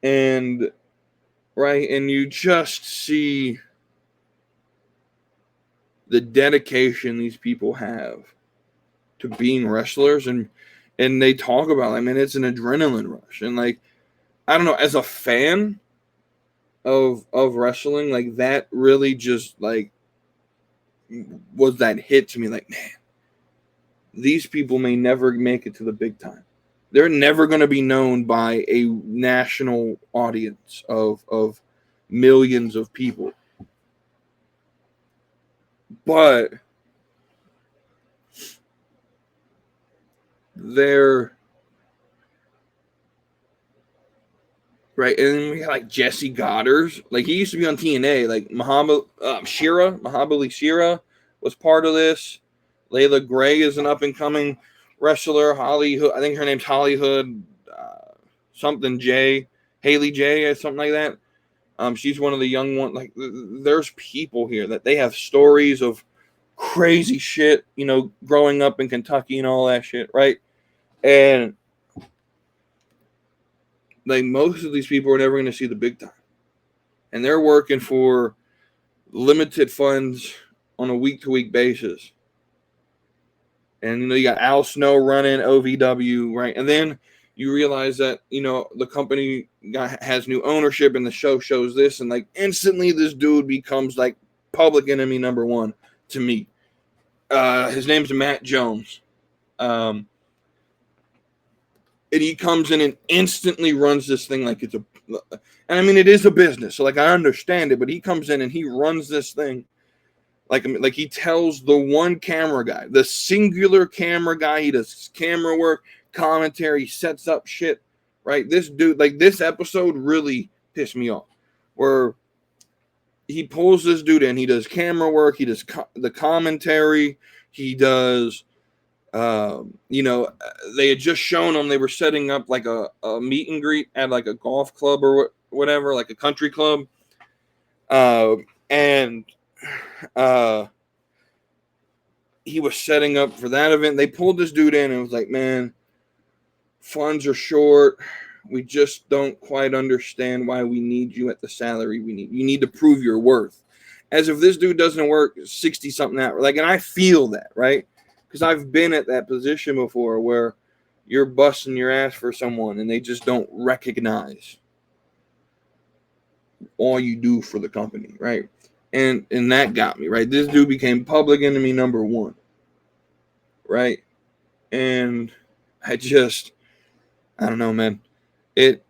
And right? And you just see the dedication these people have to being wrestlers, and they talk about, I mean, it's an adrenaline rush. And like, I don't know, as a fan of wrestling, like that really just like was that hit to me, like, man, these people may never make it to the big time. They're never going to be known by a national audience of millions of people. But they're right. And then we got like Jesse Goddard. Like, he used to be on TNA. Like Mahabali Shira was part of this. Layla Gray is an up and coming wrestler. Hollywood, I think her name's Hollywood something J, Haley J, or something like that. She's one of the young ones. Like, there's people here that they have stories of crazy shit, you know, growing up in Kentucky and all that shit, right? And like, most of these people are never going to see the big time, and they're working for limited funds on a week-to-week basis. And, you know, you got Al Snow running OVW, right? And then you realize that, you know, the company has new ownership, and the show shows this, and like instantly this dude becomes like public enemy number one to me. His name's Matt Jones. And he comes in and instantly runs this thing like it's a, and I mean, it is a business, so like I understand it, but he comes in and he runs this thing like he tells the one camera guy, the singular camera guy, he does camera work, commentary, sets up shit, right? This dude, like, this episode really pissed me off, where he pulls this dude in, he does camera work, he does the commentary, he does, you know, they had just shown him, they were setting up like a meet and greet at like a golf club or whatever, like a country club, and he was setting up for that event. They pulled this dude in and was like, man, funds are short. We just don't quite understand why we need you at the salary we need. You need to prove your worth. As if this dude doesn't work 60 something hours. Like, and I feel that, right? Because I've been at that position before where you're busting your ass for someone and they just don't recognize all you do for the company, right? And that got me, right? This dude became public enemy number one, right? And I don't know, man. I'm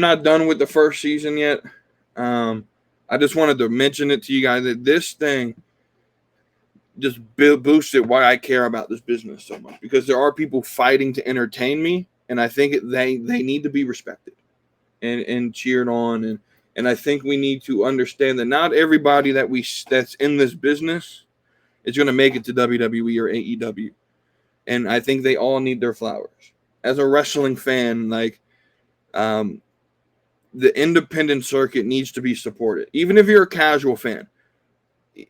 not done with the first season yet. I just wanted to mention it to you guys that this thing just boosted why I care about this business so much, because there are people fighting to entertain me, and I think they need to be respected and cheered on, and I think we need to understand that not everybody that's in this business is going to make it to WWE or AEW, and I think they all need their flowers. As a wrestling fan, like, the independent circuit needs to be supported, even if you're a casual fan,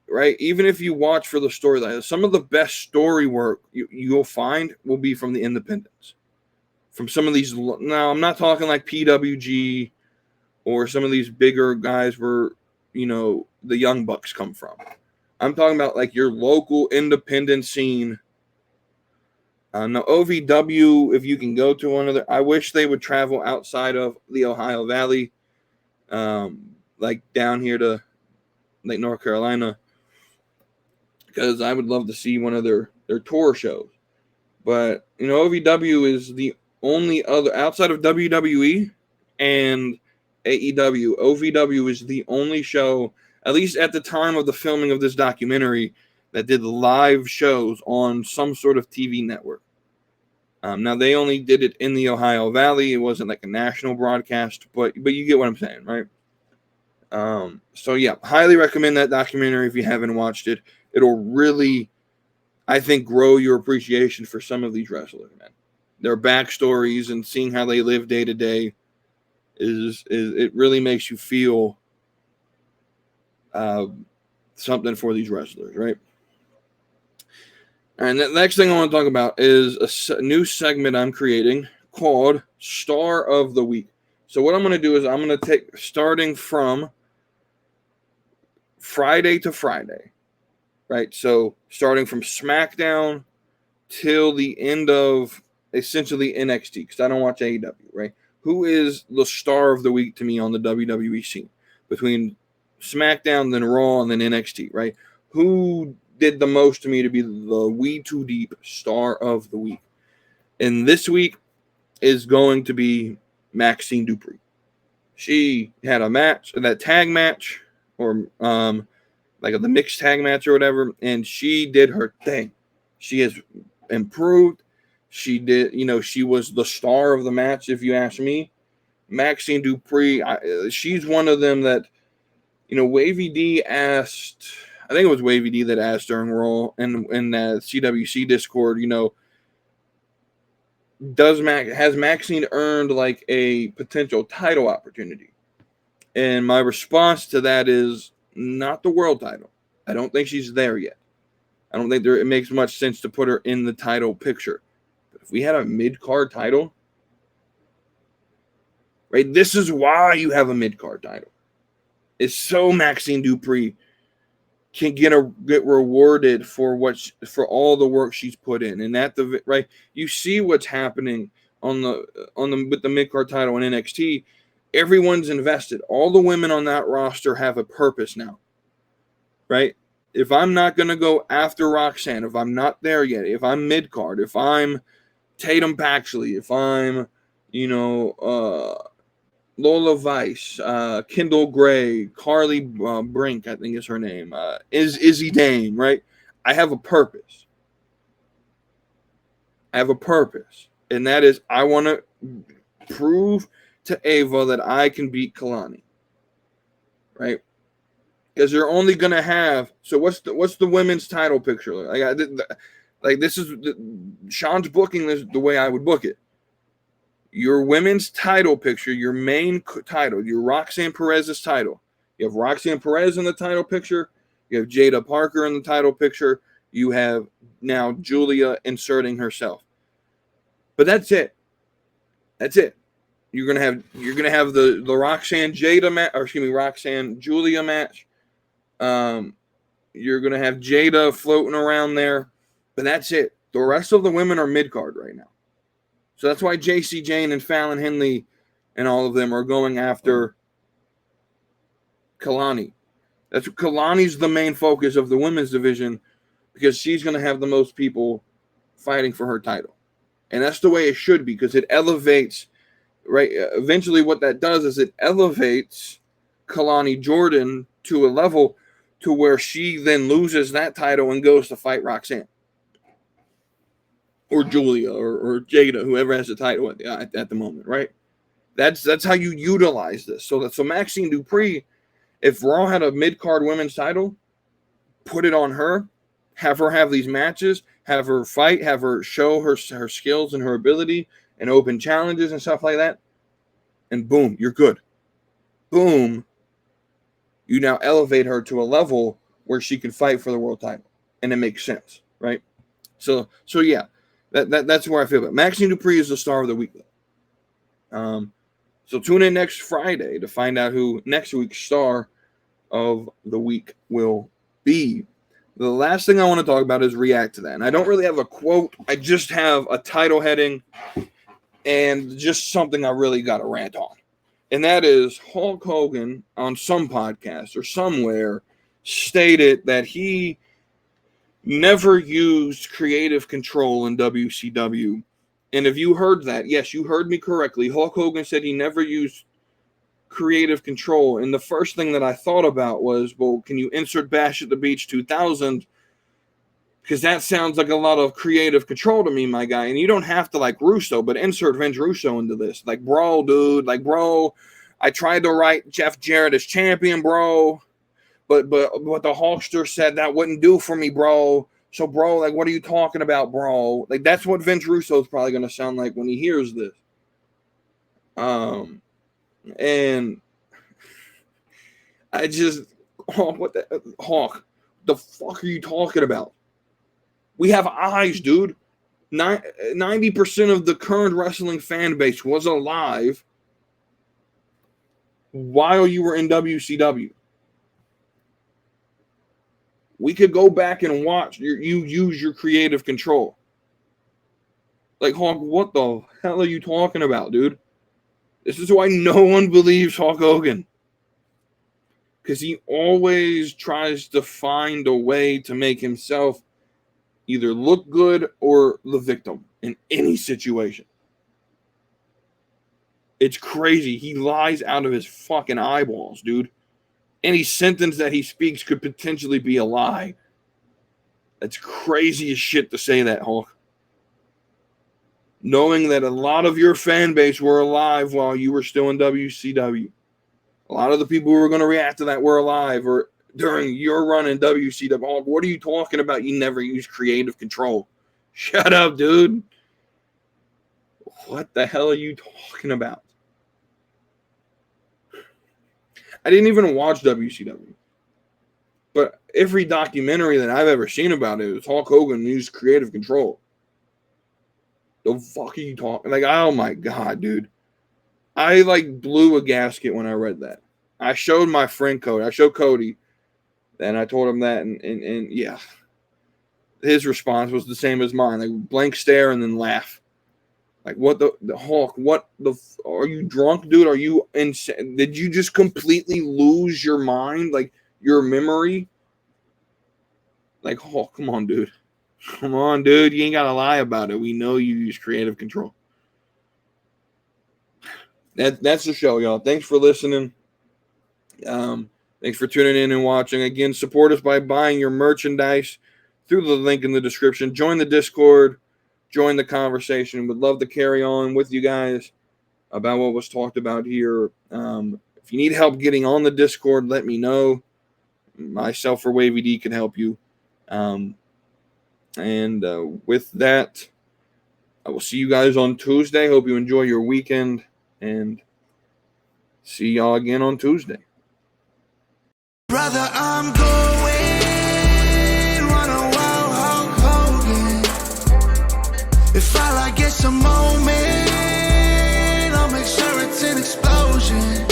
right? Even if you watch for the storyline, some of the best story work you'll find will be from the independents, from some of these. Now, I'm not talking like PWG or some of these bigger guys where, you know, the Young Bucks come from. I'm talking about like your local independent scene. Now, OVW, if you can go to one of the, I wish they would travel outside of the Ohio Valley, like down here to like North Carolina, because I would love to see one of their tour shows. But, you know, OVW is the only other, outside of WWE and AEW, OVW is the only show, at least at the time of the filming of this documentary, that did live shows on some sort of TV network. Now, they only did it in the Ohio Valley. It wasn't like a national broadcast, but you get what I'm saying, right? So, yeah, highly recommend that documentary if you haven't watched it. It'll really, I think, grow your appreciation for some of these wrestlers, man. Their backstories and seeing how they live day to day is it really makes you feel something for these wrestlers, right? And the next thing I want to talk about is a new segment I'm creating called Star of the Week. So what I'm going to do is I'm going to take, starting from Friday to Friday, right? So starting from SmackDown till the end of essentially NXT, because I don't watch AEW, right? Who is the star of the week to me on the WWE scene? Between SmackDown, then Raw, and then NXT, right? Who did the most to me to be the WeTooDeep star of the week? And this week is going to be MAXXINE Dupri. She had a match, that tag match, or like the mixed tag match or whatever, and she did her thing. She has improved. She did, she was the star of the match, if you ask me. MAXXINE Dupri, she's one of them that, Wavy D asked, I think it was Wavy D that asked during Raw and in the CWC Discord, has MAXXINE earned like a potential title opportunity? And my response to that is not the world title. I don't think she's there yet. I don't think it makes much sense to put her in the title picture. But if we had a mid-card title, right? This is why you have a mid-card title. It's so MAXXINE Dupri can get rewarded for for all the work she's put in. And right, you see what's happening on the with the mid-card title in NXT. Everyone's invested. All the women on that roster have a purpose now. Right? If I'm not going to go after Roxanne, if I'm not there yet, if I'm mid-card, if I'm Tatum Paxley, if I'm, Lola Vice, Kendall Gray, Carly Brink, I think is her name, Izzy Dame, right? I have a purpose. And that is I want to prove to Ava that I can beat Kalani, right? Because they're only going to have, so what's the women's title picture? This is, Sean's booking this the way I would book it. Your women's title picture, your main title, your Roxanne Perez's title. You have Roxanne Perez in the title picture. You have Jada Parker in the title picture. You have now Julia inserting herself. But that's it. You're gonna have the Roxanne Jada match, or excuse me, Roxanne Julia match. You're gonna have Jada floating around there, but that's it. The rest of the women are mid card right now. So that's why JC Jane and Fallon Henley and all of them are going after Kalani. Kalani's the main focus of the women's division because she's going to have the most people fighting for her title. And that's the way it should be because it elevates, right? Eventually what that does is it elevates Kalani Jordan to a level to where she then loses that title and goes to fight Roxanne. Or Julia, or Jada, whoever has the title at the moment, right? That's how you utilize this. So MAXXINE Dupri, if Raw had a mid-card women's title, put it on her, have her have these matches, have her fight, have her show her skills and her ability, and open challenges and stuff like that, and boom, you're good. Boom, you now elevate her to a level where she can fight for the world title, and it makes sense, right? So yeah. That's where I feel about it. MAXXINE Dupri is the star of the week. So tune in next Friday to find out who next week's star of the week will be. The last thing I want to talk about is react to that. And I don't really have a quote. I just have a title heading and just something I really got to rant on. And that is Hulk Hogan on some podcast or somewhere stated that he never used creative control in WCW. And if you heard that, yes, you heard me correctly. Hulk Hogan said he never used creative control. And the first thing that I thought about was, well, can you insert Bash at the Beach 2000? Because that sounds like a lot of creative control to me, my guy. And you don't have to like Russo, but insert Vince Russo into this. Like, bro, dude, like, bro, I tried to write Jeff Jarrett as champion, bro. But the Hulkster said that wouldn't do for me, bro. So, bro, like, what are you talking about, bro? Like, that's what Vince Russo is probably going to sound like when he hears this. And I just, what the Hawk? The fuck are you talking about? We have eyes, dude. 90% of the current wrestling fan base was alive while you were in WCW. We could go back and watch you use your creative control. Like, Hawk, what the hell are you talking about, dude? This is why no one believes Hulk Hogan. Because he always tries to find a way to make himself either look good or the victim in any situation. It's crazy. He lies out of his fucking eyeballs, dude. Any sentence that he speaks could potentially be a lie. That's crazy as shit to say that, Hulk. Knowing that a lot of your fan base were alive while you were still in WCW. A lot of the people who were going to react to that were alive or during your run in WCW. Hulk, what are you talking about? You never used creative control. Shut up, dude. What the hell are you talking about? I didn't even watch WCW. But every documentary that I've ever seen about it was Hulk Hogan used creative control. The fuck are you talking? Like, oh my God, dude. I like blew a gasket when I read that. I showed my friend Cody. I showed Cody. And I told him that. And yeah. His response was the same as mine. Like, blank stare and then laugh. Like, what the Hulk? What the? Are you drunk, dude? Are you insane? Did you just completely lose your mind? Like, your memory? Like, Hulk, come on, dude. Come on, dude. You ain't got to lie about it. We know you use creative control. That's the show, y'all. Thanks for listening. Thanks for tuning in and watching. Again, support us by buying your merchandise through the link in the description. Join the Discord. Join the conversation. Would love to carry on with you guys about what was talked about here. If you need help getting on the Discord, let me know. Myself or Wavy D can help you. With that, I will see you guys on Tuesday. Hope you enjoy your weekend and see y'all again on Tuesday. Brother, I'm going run a wild Hulk Hogan. If I like get some moment, I'll make sure it's an explosion.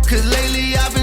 Cause lately I've been